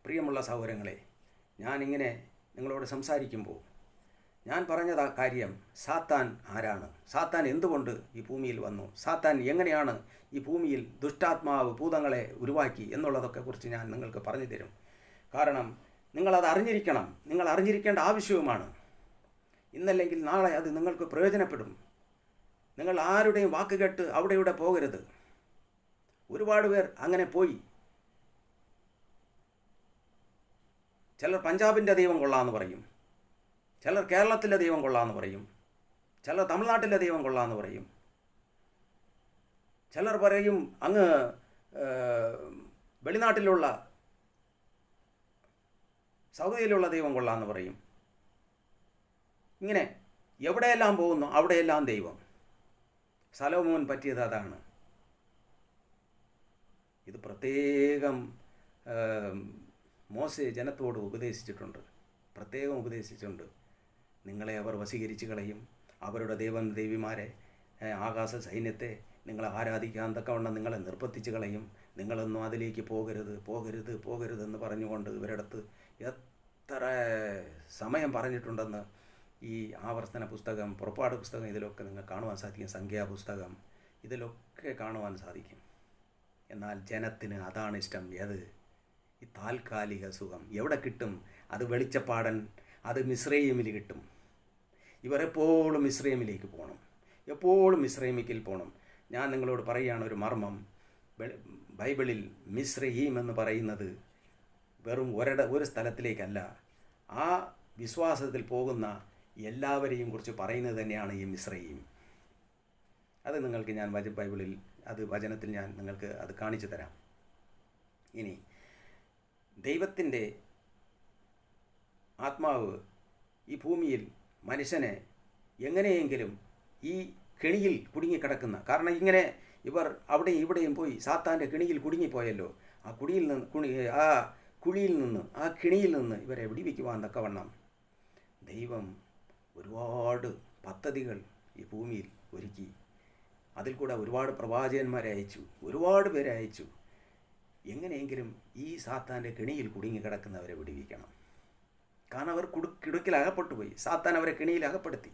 പ്രിയമുള്ള സഹോദരങ്ങളെ, ഞാനിങ്ങനെ നിങ്ങളോട് സംസാരിക്കുമ്പോൾ ഞാൻ പറഞ്ഞത് കാര്യം, സാത്താൻ ആരാണ്, സാത്താൻ എന്തുകൊണ്ട് ഈ ഭൂമിയിൽ വന്നു, സാത്താൻ എങ്ങനെയാണ് ഈ ഭൂമിയിൽ ദുഷ്ടാത്മാവ് ഭൂതങ്ങളെ ഉരുവാക്കി എന്നുള്ളതൊക്കെ കുറിച്ച് ഞാൻ നിങ്ങൾക്ക് പറഞ്ഞു തരും. കാരണം നിങ്ങളത് അറിഞ്ഞിരിക്കണം, നിങ്ങൾ അറിഞ്ഞിരിക്കേണ്ട ആവശ്യവുമാണ്. ഇന്നല്ലെങ്കിൽ നാളെ അത് നിങ്ങൾക്ക് പ്രയോജനപ്പെടും. നിങ്ങൾ ആരുടെയും വാക്ക് കേട്ട് അവിടെ ഇവിടെ പോകരുത്. ഒരുപാട് പേർ അങ്ങനെ പോയി. ചിലർ പഞ്ചാബിൻ്റെ ദൈവം കൊള്ളാമെന്ന് പറയും, ചിലർ കേരളത്തിലെ ദൈവം കൊള്ളാമെന്ന് പറയും, ചിലർ തമിഴ്നാട്ടിലെ ദൈവം കൊള്ളാമെന്ന് പറയും, ചിലർ പറയും അങ്ങ് വെളിനാട്ടിലുള്ള സൗദിയിലുള്ള ദൈവം കൊള്ളാമെന്ന് പറയും. ഇങ്ങനെ എവിടെയെല്ലാം പോകുന്നു അവിടെയെല്ലാം ദൈവം. സലോമോൻ പറ്റിയത് അതാണ്. ഇത് പ്രത്യേകം മോശെ ജനത്തോട് ഉപദേശിച്ചിട്ടുണ്ട്, പ്രത്യേകം ഉപദേശിച്ചിട്ടുണ്ട്. നിങ്ങളെ അവർ വശീകരിച്ച് കളയും, അവരുടെ ദേവന്മാരെ ആകാശ സൈന്യത്തെ നിങ്ങളെ ആരാധിക്കാൻ തക്കവണ്ണം നിങ്ങളെ നിർബന്ധിച്ച് കളയും. നിങ്ങളൊന്നും അതിലേക്ക് പോകരുത് പോകരുത് പോകരുതെന്ന് പറഞ്ഞുകൊണ്ട് ഇവരടുത്ത് എത്ര സമയം പറഞ്ഞിട്ടുണ്ടെന്ന് ഈ ആവർത്തന പുസ്തകം, പുറപ്പാട് പുസ്തകം, ഇതിലൊക്കെ നിങ്ങൾ കാണുവാൻ സാധിക്കും. സംഖ്യാപുസ്തകം, ഇതിലൊക്കെ കാണുവാൻ സാധിക്കും. എന്നാൽ ജനത്തിന് അതാണ് ഇഷ്ടം. ഏത്? ഈ താൽക്കാലിക സുഖം. എവിടെ കിട്ടും? അത് വെളിച്ചപ്പാടൻ, അത് മിസ്രയീമിൽ കിട്ടും. ഇവർ എപ്പോഴും മിസ്രയീമിലേക്ക് പോകണം, എപ്പോഴും മിസ്രയീമിൽ പോകണം. ഞാൻ നിങ്ങളോട് പറയുകയാണ് ഒരു മർമ്മം. ബൈബിളിൽ മിസ്രയീം എന്ന് പറയുന്നത് വെറും ഒരു സ്ഥലത്തിലേക്കല്ല, ആ വിശ്വാസത്തിൽ പോകുന്ന എല്ലാവരെയും കുറിച്ച് പറയുന്നത് തന്നെയാണ് ഈ മിസ്രയീം. അത് നിങ്ങൾക്ക് ഞാൻ ബൈബിളിൽ, അത് വചനത്തിൽ ഞാൻ നിങ്ങൾക്ക് അത് കാണിച്ചു തരാം. ഇനി ദൈവത്തിൻ്റെ ആത്മാവ് ഈ ഭൂമിയിൽ മനുഷ്യനെ എങ്ങനെയെങ്കിലും ഈ കെണിയിൽ കുടുങ്ങിക്കിടക്കുന്ന, കാരണം ഇങ്ങനെ ഇവർ അവിടെയും ഇവിടെയും പോയി സാത്താൻ്റെ കെണിയിൽ കുടുങ്ങിപ്പോയല്ലോ, ആ കുഴിയിൽ നിന്ന് ആ കെണിയിൽ നിന്ന് ഇവരെ വിടിവിക്കുവാൻ തക്കവണ്ണം ദൈവം ഒരുപാട് പദ്ധതികൾ ഈ ഭൂമിയിൽ ഒരുക്കി. അതിൽ കൂടെ ഒരുപാട് പ്രവാചകന്മാരെ അയച്ചു, ഒരുപാട് പേരെ അയച്ചു. എങ്ങനെയെങ്കിലും ഈ സാത്താൻ്റെ കെണിയിൽ കുടുങ്ങിക്കിടക്കുന്നവരെ വിടുവിക്കണം. കാരണം അവർ കിടുക്കിൽ അകപ്പെട്ടു പോയി. സാത്താൻ അവരെ കെണിയിൽ അകപ്പെടുത്തി.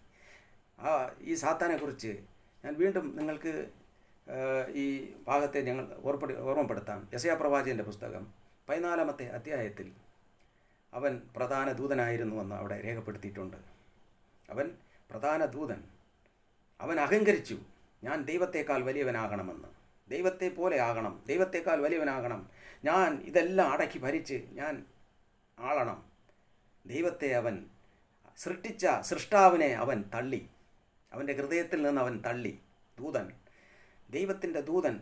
ഈ സാത്താനെക്കുറിച്ച് ഞാൻ വീണ്ടും നിങ്ങൾക്ക് ഈ ഭാഗത്തെ ഞങ്ങൾ ഓർമ്മപ്പെടുത്താം. യെശയ്യാ പ്രവാചകൻ്റെ പുസ്തകം 14-ാമത്തെ അധ്യായത്തിൽ അവൻ പ്രധാന ദൂതനായിരുന്നുവെന്ന് അവിടെ രേഖപ്പെടുത്തിയിട്ടുണ്ട്. അവൻ പ്രധാന ദൂതൻ. അവൻ അഹങ്കരിച്ചു, ഞാൻ ദൈവത്തേക്കാൾ വലിയവനാകണമെന്ന്, ദൈവത്തെ പോലെ ആകണം, ദൈവത്തേക്കാൾ വലിയവനാകണം, ഞാൻ ഇതെല്ലാം അടക്കി ഭരിച്ച് ഞാൻ ആളണം. ദൈവത്തെ അവൻ സൃഷ്ടിച്ച സൃഷ്ടാവിനെ അവൻ തള്ളി, അവൻ്റെ ഹൃദയത്തിൽ നിന്ന് അവൻ തള്ളി. ദൂതൻ, ദൈവത്തിൻ്റെ ദൂതൻ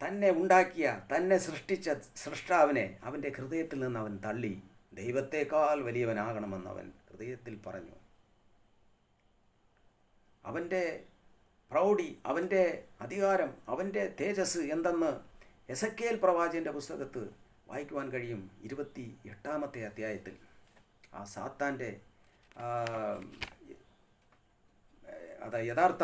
തന്നെ ഉണ്ടാക്കിയ, തന്നെ സൃഷ്ടിച്ച സൃഷ്ടാവിനെ അവൻ്റെ ഹൃദയത്തിൽ നിന്ന് അവൻ തള്ളി. ദൈവത്തേക്കാൾ വലിയവനാകണമെന്ന് അവൻ ഹൃദയത്തിൽ പറഞ്ഞു. അവൻ്റെ പ്രൗഢി, അവൻ്റെ അധികാരം, അവൻ്റെ തേജസ് എന്തെന്ന് എസെക്കിയേൽ പ്രവാചകൻ്റെ പുസ്തകത്ത് വായിക്കുവാൻ കഴിയും. 28-ാമത്തെ അധ്യായത്തിൽ ആ സാത്താൻ്റെ യഥാർത്ഥ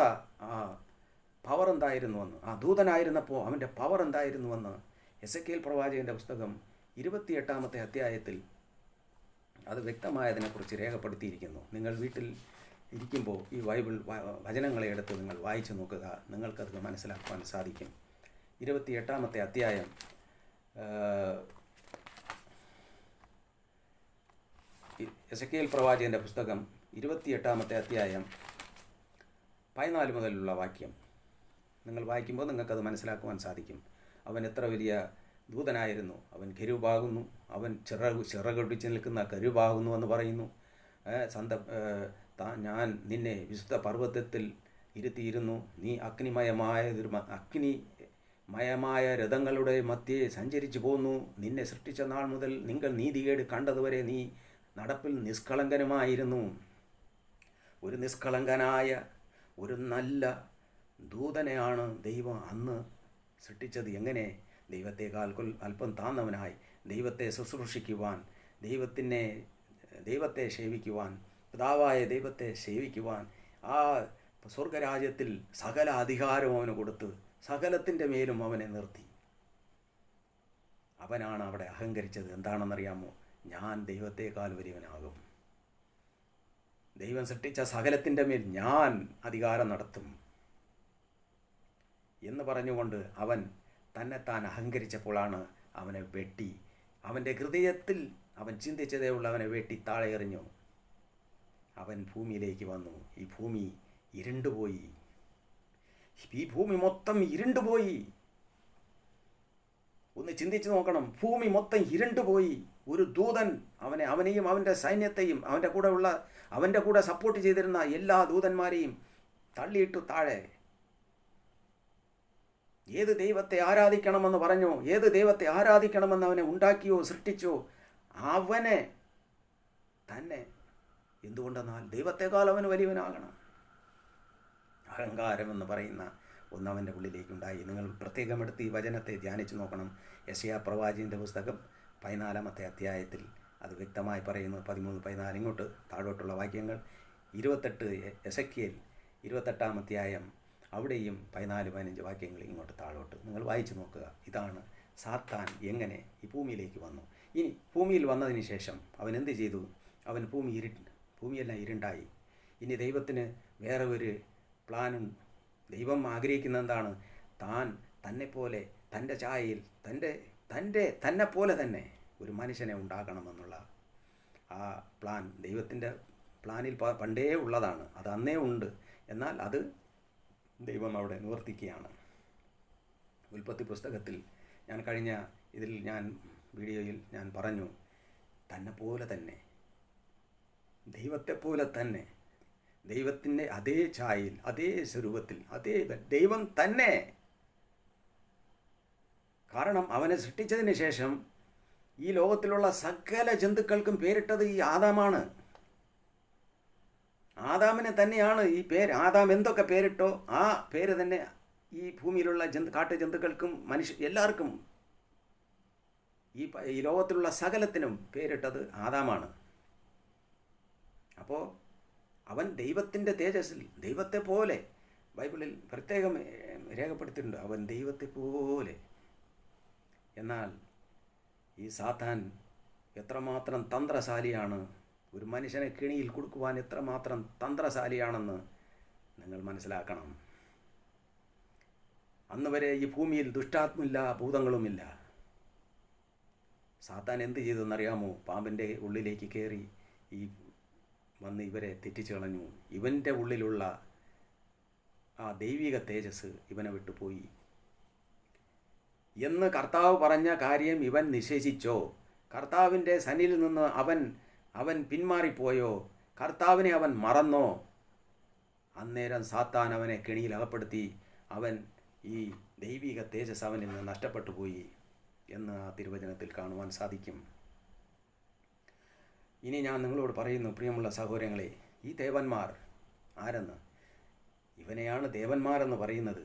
പവർ എന്തായിരുന്നുവെന്ന്, ആ ദൂതനായിരുന്നപ്പോൾ അവൻ്റെ പവർ എന്തായിരുന്നുവെന്ന് എസെക്കിയേൽ പ്രവാചകൻ്റെ പുസ്തകം 28-ാമത്തെ അധ്യായത്തിൽ അത് വ്യക്തമായതിനെക്കുറിച്ച് രേഖപ്പെടുത്തിയിരിക്കുന്നു. നിങ്ങൾ വീട്ടിൽ ഇരിക്കുമ്പോൾ ഈ ബൈബിൾ വചനങ്ങളെ എടുത്ത് നിങ്ങൾ വായിച്ചു നോക്കുക, നിങ്ങൾക്കത് മനസ്സിലാക്കുവാൻ സാധിക്കും. 28-ാമത്തെ അധ്യായം എസെക്കിയേൽ പ്രവാചകൻ്റെ പുസ്തകം 28-ാമത്തെ അധ്യായം 14 മുതലുള്ള വാക്യം നിങ്ങൾ വായിക്കുമ്പോൾ നിങ്ങൾക്കത് മനസ്സിലാക്കുവാൻ സാധിക്കും. അവൻ എത്ര വലിയ ദൂതനായിരുന്നു. അവൻ കെരൂബാകുന്നു, അവൻ ചിറകൊടിച്ച് നിൽക്കുന്ന കെരൂബാകുന്നു എന്ന് പറയുന്നു. ഞാൻ നിന്നെ വിശുദ്ധ പർവ്വതത്തിൽ ഇരുത്തിയിരുന്നു, നീ അഗ്നിമയമായ രഥങ്ങളുടെ മധ്യേ സഞ്ചരിച്ചു പോന്നു. നിന്നെ സൃഷ്ടിച്ച നാൾ മുതൽ നിങ്ങൾ നീതികേട് കണ്ടതുവരെ നീ നടപ്പിൽ നിഷ്കളങ്കനുമായിരുന്നു. ഒരു നിഷ്കളങ്കനായ ഒരു നല്ല ദൂതനെയാണ് ദൈവം അന്ന് സൃഷ്ടിച്ചത്. എങ്ങനെ? ദൈവത്തെക്കാൾ അല്പം താന്നവനായി ദൈവത്തെ ശുശ്രൂഷിക്കുവാൻ, ദൈവത്തെ സേവിക്കുവാൻ, പിതാവായ ദൈവത്തെ സേവിക്കുവാൻ, ആ സ്വർഗരാജ്യത്തിൽ സകല അധികാരവും അവന് കൊടുത്ത് സകലത്തിൻ്റെ മേലും അവനെ നിർത്തി. അവനാണ് അവിടെ അഹങ്കരിച്ചത്. എന്താണെന്നറിയാമോ? ഞാൻ ദൈവത്തെക്കാൾ വലിയവനാകും, ദൈവം സൃഷ്ടിച്ച സകലത്തിൻ്റെ മേൽ ഞാൻ അധികാരം നടത്തും എന്ന് പറഞ്ഞുകൊണ്ട് അവൻ തന്നെത്താൻ അഹങ്കരിച്ചപ്പോഴാണ് അവനെ വെട്ടി. അവൻ്റെ ഹൃദയത്തിൽ അവൻ ചിന്തിച്ചതേ ഉള്ളൂ, അവനെ വെട്ടി താഴെ എറിഞ്ഞു. അവൻ ഭൂമിയിലേക്ക് വന്നു. ഈ ഭൂമി ഇരുണ്ടുപോയി. ഈ ഭൂമി മൊത്തം ഇരുണ്ടുപോയി. ഒന്ന് ചിന്തിച്ച് നോക്കണം. ഭൂമി മൊത്തം ഇരുണ്ടുപോയി. ഒരു ദൂതൻ അവനെയും അവൻ്റെ സൈന്യത്തെയും അവൻ്റെ കൂടെ സപ്പോർട്ട് ചെയ്തിരുന്ന എല്ലാ ദൂതന്മാരെയും തള്ളിയിട്ടു താഴെ. ഏത് ദൈവത്തെ ആരാധിക്കണമെന്ന് പറഞ്ഞോ, ഏത് ദൈവത്തെ ആരാധിക്കണമെന്ന് അവനെ ഉണ്ടാക്കിയോ സൃഷ്ടിച്ചോ അവനെ തന്നെ. എന്തുകൊണ്ടെന്നാൽ ദൈവത്തെക്കാൾ അവന് വലിയവനാകണം. അഹങ്കാരമെന്ന് പറയുന്ന ഒന്ന് അവൻ്റെ ഉള്ളിലേക്കുണ്ടായി. നിങ്ങൾ പ്രത്യേകം എടുത്ത് ഈ വചനത്തെ ധ്യാനിച്ചു നോക്കണം. യെശയ്യാ പ്രവാചകൻ്റെ പുസ്തകം 14-ാമത്തെ അധ്യായത്തിൽ അത് വ്യക്തമായി പറയുന്നു. 13-14 ഇങ്ങോട്ട് താഴോട്ടുള്ള വാക്യങ്ങൾ. 28 എസെക്കിയേൽ 28-ാം അധ്യായം, അവിടെയും 14-15 വാക്യങ്ങൾ ഇങ്ങോട്ട് താഴോട്ട് നിങ്ങൾ വായിച്ചു നോക്കുക. ഇതാണ് സാത്താൻ എങ്ങനെ ഈ ഭൂമിയിലേക്ക് വന്നു. ഇനി ഭൂമിയിൽ വന്നതിന് ശേഷം അവൻ എന്ത് ചെയ്തു? അവൻ ഭൂമിയെല്ലാം ഇരുണ്ടായി. ഇനി ദൈവത്തിന് വേറെ ഒരു പ്ലാനും. ദൈവം ആഗ്രഹിക്കുന്ന എന്താണ്? താൻ തന്നെപ്പോലെ, തൻ്റെ ഛായയിൽ, തന്നെപ്പോലെ തന്നെ ഒരു മനുഷ്യനെ ഉണ്ടാക്കണമെന്നുള്ള ആ പ്ലാൻ ദൈവത്തിൻ്റെ പ്ലാനിൽ പണ്ടേ ഉള്ളതാണ്. അത് അന്നേ ഉണ്ട്. എന്നാൽ അത് ദൈവം അവിടെ നിവർത്തിക്കുകയാണ്. ഉൽപ്പത്തി പുസ്തകത്തിൽ ഞാൻ കഴിഞ്ഞ വീഡിയോയിൽ ഞാൻ പറഞ്ഞു, തന്നെപ്പോലെ തന്നെ, ദൈവത്തെപ്പോലെ തന്നെ, ദൈവത്തിൻ്റെ അതേ ഛായയിൽ, അതേ സ്വരൂപത്തിൽ, അതേ ദൈവം തന്നെ. കാരണം അവനെ സൃഷ്ടിച്ചതിന് ശേഷം ഈ ലോകത്തിലുള്ള സകല ജന്തുക്കൾക്കും പേരിട്ടത് ഈ ആദാമാണ്. ആദാമിനെ തന്നെയാണ് ഈ പേര്. ആദാം എന്തൊക്കെ പേരിട്ടോ ആ പേര് തന്നെ ഈ ഭൂമിയിലുള്ള കാട്ടുജന്തുക്കൾക്കും എല്ലാവർക്കും, ഈ ലോകത്തിലുള്ള സകലത്തിനും പേരിട്ടത് ആദാമാണ്. അപ്പോൾ അവൻ ദൈവത്തിൻ്റെ തേജസ്സിൽ, ദൈവത്തെ പോലെ, ബൈബിളിൽ പ്രത്യേകം രേഖപ്പെടുത്തിയിട്ടുണ്ട്, അവൻ ദൈവത്തെ പോലെ. എന്നാൽ ഈ സാത്താൻ എത്രമാത്രം തന്ത്രശാലിയാണ്, ഒരു മനുഷ്യനെ കെണിയിൽ കൊടുക്കുവാൻ എത്രമാത്രം തന്ത്രശാലിയാണെന്ന് നിങ്ങൾ മനസ്സിലാക്കണം. അന്ന് വരെ ഈ ഭൂമിയിൽ ദുഷ്ടാത്മില്ല, ഭൂതങ്ങളുമില്ല. സാത്താൻ എന്ത് ചെയ്തെന്നറിയാമോ? പാമ്പിൻ്റെ ഉള്ളിലേക്ക് കയറി വന്ന് ഇവരെ തെറ്റിച്ചു കളഞ്ഞു. ഇവൻ്റെ ഉള്ളിലുള്ള ആ ദൈവിക തേജസ് ഇവനെ വിട്ടുപോയി എന്ന് കർത്താവ് പറഞ്ഞ കാര്യം ഇവൻ നിഷേധിച്ചോ? കർത്താവിൻ്റെ സന്നിധിയിൽ നിന്ന് അവൻ പിന്മാറിപ്പോയോ? കർത്താവിനെ അവൻ മറന്നോ? അന്നേരം സാത്താൻ അവനെ കെണിയിൽ അകപ്പെടുത്തി. അവൻ ഈ ദൈവിക തേജസ് അവനിൽ നിന്ന് നഷ്ടപ്പെട്ടു പോയി എന്ന് ആ തിരുവചനത്തിൽ കാണുവാൻ സാധിക്കും. ഇനി ഞാൻ നിങ്ങളോട് പറയുന്നു, പ്രിയമുള്ള സഹോദരങ്ങളെ, ഈ ദേവന്മാർ ആരെന്ന്? ഇവനെയാണ് ദേവന്മാരെന്ന് പറയുന്നത്.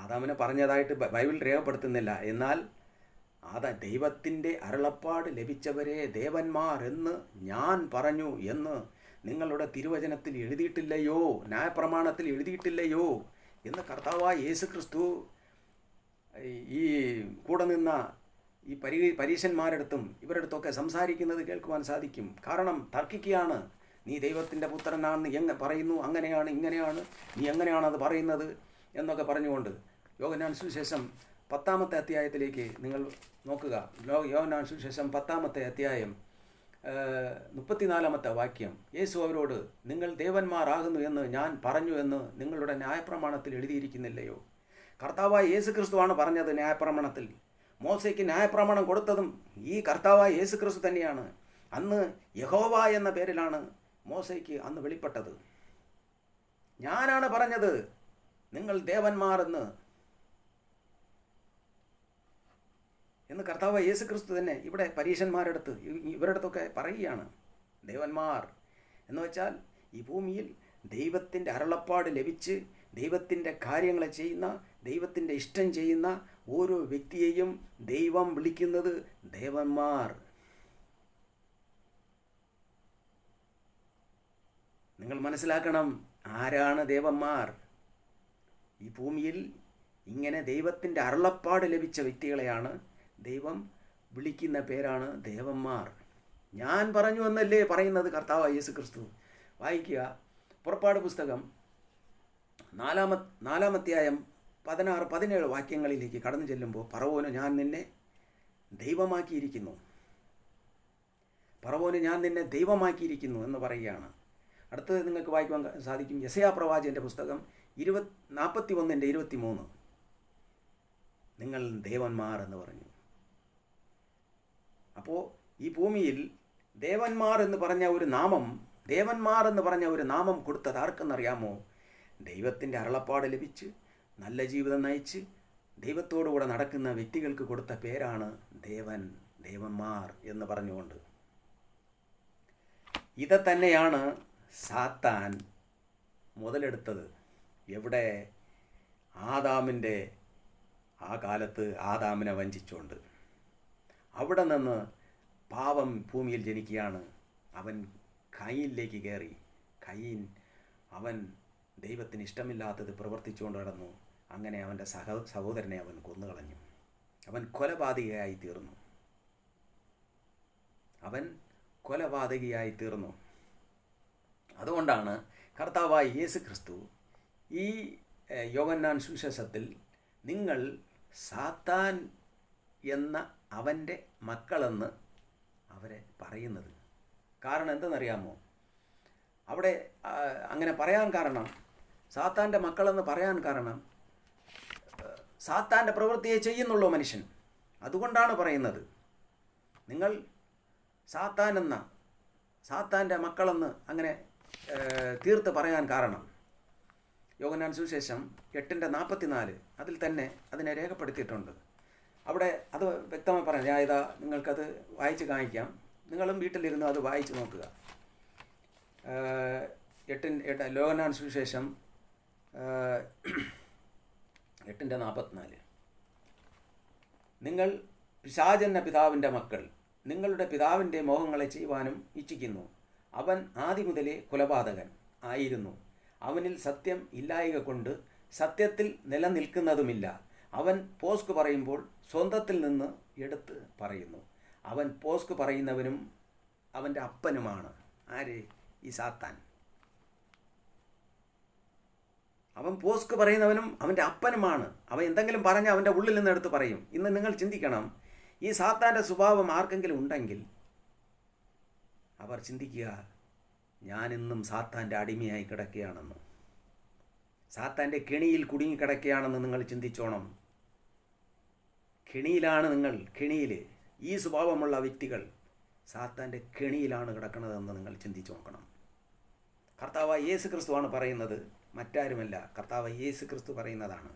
ആദാമിനെ പറഞ്ഞതായിട്ട് ബൈബിൾ രേഖപ്പെടുത്തുന്നില്ല. എന്നാൽ ദൈവത്തിൻ്റെ അരുളപ്പാട് ലഭിച്ചവരെ ദേവന്മാർ എന്ന് ഞാൻ പറഞ്ഞു എന്ന് നിങ്ങളുടെ തിരുവചനത്തിൽ എഴുതിയിട്ടില്ലയോ? ന്യായപ്രമാണത്തിൽ എഴുതിയിട്ടില്ലയോ എന്ന് കർത്താവായ യേശു ക്രിസ്തു ഈ കൂടെ നിന്ന ഈ പരീശന്മാരടുത്തും ഇവരടുത്തൊക്കെ സംസാരിക്കുന്നത് കേൾക്കുവാൻ സാധിക്കും. കാരണം തർക്കിക്കുകയാണ്. നീ ദൈവത്തിൻ്റെ പുത്രനാണെന്ന് പറയുന്നു, അങ്ങനെയാണ്, ഇങ്ങനെയാണ്, നീ എങ്ങനെയാണ് അത് പറയുന്നത് എന്നൊക്കെ പറഞ്ഞുകൊണ്ട്. യോഹന്നാൻ സുവിശേഷം 10-ാമത്തെ അധ്യായത്തിലേക്ക് നിങ്ങൾ നോക്കുക. യോഹന്നാൻ സുവിശേഷം 10-ാമത്തെ അധ്യായം 34-ാമത്തെ വാക്യം. യേശു അവരോട്, നിങ്ങൾ ദേവന്മാരാകുന്നു എന്ന് ഞാൻ പറഞ്ഞു എന്ന് നിങ്ങളുടെ ന്യായപ്രമാണത്തിൽ എഴുതിയിരിക്കുന്നില്ലയോ? കർത്താവായ യേശു ക്രിസ്തുവാണ് പറഞ്ഞത് ന്യായപ്രമാണത്തിൽ. മോശയ്ക്ക് ന്യായപ്രമാണം കൊടുത്തതും ഈ കർത്താവായ യേശു ക്രിസ്തു തന്നെയാണ്. അന്ന് യഹോവ എന്ന പേരിലാണ് മോശയ്ക്ക് അന്ന് വെളിപ്പെട്ടത്. ഞാനാണ് പറഞ്ഞത് നിങ്ങൾ ദേവന്മാർ എന്ന് കർത്താവായ യേശു ക്രിസ്തു തന്നെ ഇവിടെ പരീശന്മാരടുത്ത് ഇവരടുത്തൊക്കെ പറയുകയാണ്. ദേവന്മാർ എന്ന് വെച്ചാൽ ഈ ഭൂമിയിൽ ദൈവത്തിൻ്റെ അരുളപ്പാട് ലഭിച്ച് ദൈവത്തിൻ്റെ കാര്യങ്ങളെ ചെയ്യുന്ന, ദൈവത്തിൻ്റെ ഇഷ്ടം ചെയ്യുന്ന ഓരോ വ്യക്തിയെയും ദൈവം വിളിക്കുന്നത് ദേവന്മാർ. നിങ്ങൾ മനസ്സിലാക്കണം, ആരാണ് ദേവന്മാർ? ഈ ഭൂമിയിൽ ഇങ്ങനെ ദൈവത്തിൻ്റെ അരുളപ്പാട് ലഭിച്ച വ്യക്തികളെയാണ് ദൈവം വിളിക്കുന്ന പേരാണ് ദേവന്മാർ. ഞാൻ പറഞ്ഞു എന്നല്ലേ പറയുന്നത് കർത്താവായ യേശു ക്രിസ്തു. വായിക്കുക, പുറപ്പാട് പുസ്തകം 4-ാം അധ്യായം 16-17 വാക്യങ്ങളിലേക്ക് കടന്നു ചെല്ലുമ്പോൾ, പറവോന് ഞാൻ നിന്നെ ദൈവമാക്കിയിരിക്കുന്നു, പറവോന് ഞാൻ നിന്നെ ദൈവമാക്കിയിരിക്കുന്നു എന്ന് പറയുകയാണ്. അടുത്തത് നിങ്ങൾക്ക് വായിക്കുവാൻ സാധിക്കും, യെശയ്യാ പ്രവാചകൻ്റെ പുസ്തകം 41:23. നിങ്ങൾ ദേവന്മാർ എന്ന് പറഞ്ഞു. അപ്പോൾ ഈ ഭൂമിയിൽ ദേവന്മാർ എന്ന് പറഞ്ഞ ഒരു നാമം കൊടുത്തത് ആർക്കെന്നറിയാമോ? ദൈവത്തിൻ്റെ അരുളപ്പാട് ലഭിച്ച് നല്ല ജീവിതം നയിച്ച് ദൈവത്തോടുകൂടെ നടക്കുന്ന വ്യക്തികൾക്ക് കൊടുത്ത പേരാണ് ദേവന്മാർ എന്ന് പറഞ്ഞുകൊണ്ട്. ഇത് തന്നെയാണ് സാത്താൻ മുതലെടുത്തത്. എവിടെ? ആദാമിൻ്റെ ആ കാലത്ത് ആദാമിനെ വഞ്ചിച്ചുകൊണ്ട്. അവിടെ നിന്ന് പാപം ഭൂമിയിൽ ജനിക്കുകയാണ്. അവൻ കയീനിലേക്ക് കയറി. അവൻ ദൈവത്തിന് ഇഷ്ടമില്ലാത്തത് പ്രവർത്തിച്ചുകൊണ്ട് നടന്നു. അങ്ങനെ അവൻ്റെ സഹോദരനെ അവൻ കൊന്നുകളഞ്ഞു. അവൻ കൊലപാതകിയായി തീർന്നു. അതുകൊണ്ടാണ് കർത്താവായ യേശു ക്രിസ്തു ഈ യോഹന്നാൻ സുവിശേഷത്തിൽ നിങ്ങൾ സാത്താൻ എന്ന അവൻ്റെ മക്കളെന്ന് അവരെ പറയുന്നത്. കാരണം എന്തെന്നറിയാമോ? അവിടെ അങ്ങനെ പറയാൻ കാരണം, സാത്താൻ്റെ മക്കളെന്ന് പറയാൻ കാരണം, സാത്താൻ്റെ പ്രവൃത്തിയെ ചെയ്യുന്നുള്ളൂ മനുഷ്യൻ. അതുകൊണ്ടാണ് പറയുന്നത് നിങ്ങൾ സാത്താൻ്റെ മക്കളെന്ന് അങ്ങനെ തീർത്ത് പറയാൻ കാരണം. യോഹന്നാൻ സുവിശേഷം 8:44 അതിൽ തന്നെ അതിനെ രേഖപ്പെടുത്തിയിട്ടുണ്ട്. അവിടെ അത് വ്യക്തമായി പറയാം. ഞാൻ ഇതാ നിങ്ങൾക്കത് വായിച്ച് കാണിക്കാം. നിങ്ങളും വീട്ടിലിരുന്ന് അത് വായിച്ച് നോക്കുക. യോഹന്നാൻ സുവിശേഷം 8:44. നിങ്ങൾ പിശാചെന്ന പിതാവിൻ്റെ മക്കൾ, നിങ്ങളുടെ പിതാവിൻ്റെ മോഹങ്ങളെ ചെയ്യുവാനും ഇച്ഛിക്കുന്നു. അവൻ ആദ്യം മുതലേ കൊലപാതകൻ ആയിരുന്നു. അവനിൽ സത്യം ഇല്ലായ്ക കൊണ്ട് സത്യത്തിൽ നിലനിൽക്കുന്നതുമില്ല. അവൻ പോസ്ക് പറയുമ്പോൾ സ്വന്തത്തിൽ നിന്ന് എടുത്ത് പറയുന്നു. അവൻ പോസ്ക് പറയുന്നവനും അവൻ്റെ അപ്പനുമാണ്. ആര്? ഈ സാത്താൻ. അവൻ പോസ്ക് പറയുന്നവനും അവൻ്റെ അപ്പനുമാണ്. അവൻ എന്തെങ്കിലും പറഞ്ഞ് അവൻ്റെ ഉള്ളിൽ നിന്ന് എടുത്ത് പറയും. ഇന്ന് നിങ്ങൾ ചിന്തിക്കണം, ഈ സാത്താൻ്റെ സ്വഭാവം ആർക്കെങ്കിലും ഉണ്ടെങ്കിൽ അവർ ചിന്തിക്കുക, ഞാനിന്നും സാത്താൻ്റെ അടിമയായി കിടക്കുകയാണെന്ന്, സാത്താൻ്റെ കെണിയിൽ കുടുങ്ങിക്കിടക്കുകയാണെന്ന് നിങ്ങൾ ചിന്തിച്ചോണം. കെണിയിലാണ് നിങ്ങൾ. ഈ സ്വഭാവമുള്ള വ്യക്തികൾ സാത്താൻ്റെ കെണിയിലാണ് കിടക്കുന്നതെന്ന് നിങ്ങൾ ചിന്തിച്ചു നോക്കണം. കർത്താവായ യേശു ക്രിസ്തുവാണ് പറയുന്നത്, മറ്റാരുമല്ല. കർത്താവായ യേശു ക്രിസ്തു പറയുന്നതാണ്,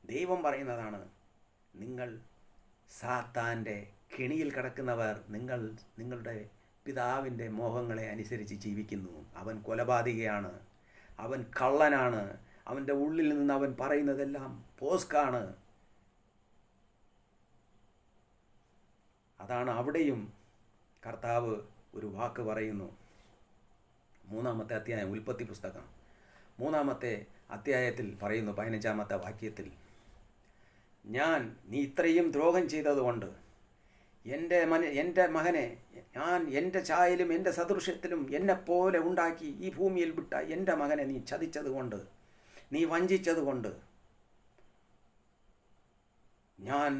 ദൈവം പറയുന്നതാണ്. നിങ്ങൾ സാത്താൻ്റെ കെണിയിൽ കിടക്കുന്നവർ, നിങ്ങളുടെ പിതാവിൻ്റെ മോഹങ്ങളെ അനുസരിച്ച് ജീവിക്കുന്നു. അവൻ കൊലപാതകയാണ്, അവൻ കള്ളനാണ്, അവൻ്റെ ഉള്ളിൽ നിന്ന് അവൻ പറയുന്നതെല്ലാം പോസ്കാണ്. അതാണ് അവിടെയും കർത്താവ് ഒരു വാക്ക് പറയുന്നു. 3-ാമത്തെ അധ്യായം, ഉൽപ്പത്തി പുസ്തകം 3-ാമത്തെ അധ്യായത്തിൽ പറയുന്നു, 15-ാമത്തെ വാക്യത്തിൽ, നീ ഇത്രയും ദ്രോഹം ചെയ്തതുകൊണ്ട് എൻ്റെ മകനെ ഞാൻ എൻ്റെ ഛായയിലും എൻ്റെ സദൃശ്യത്തിലും എന്നെപ്പോലെ ഉണ്ടാക്കി ഈ ഭൂമിയിൽ വിട്ട എൻ്റെ മകനെ നീ ചതിച്ചതുകൊണ്ട്, നീ വഞ്ചിച്ചതുകൊണ്ട് ഞാൻ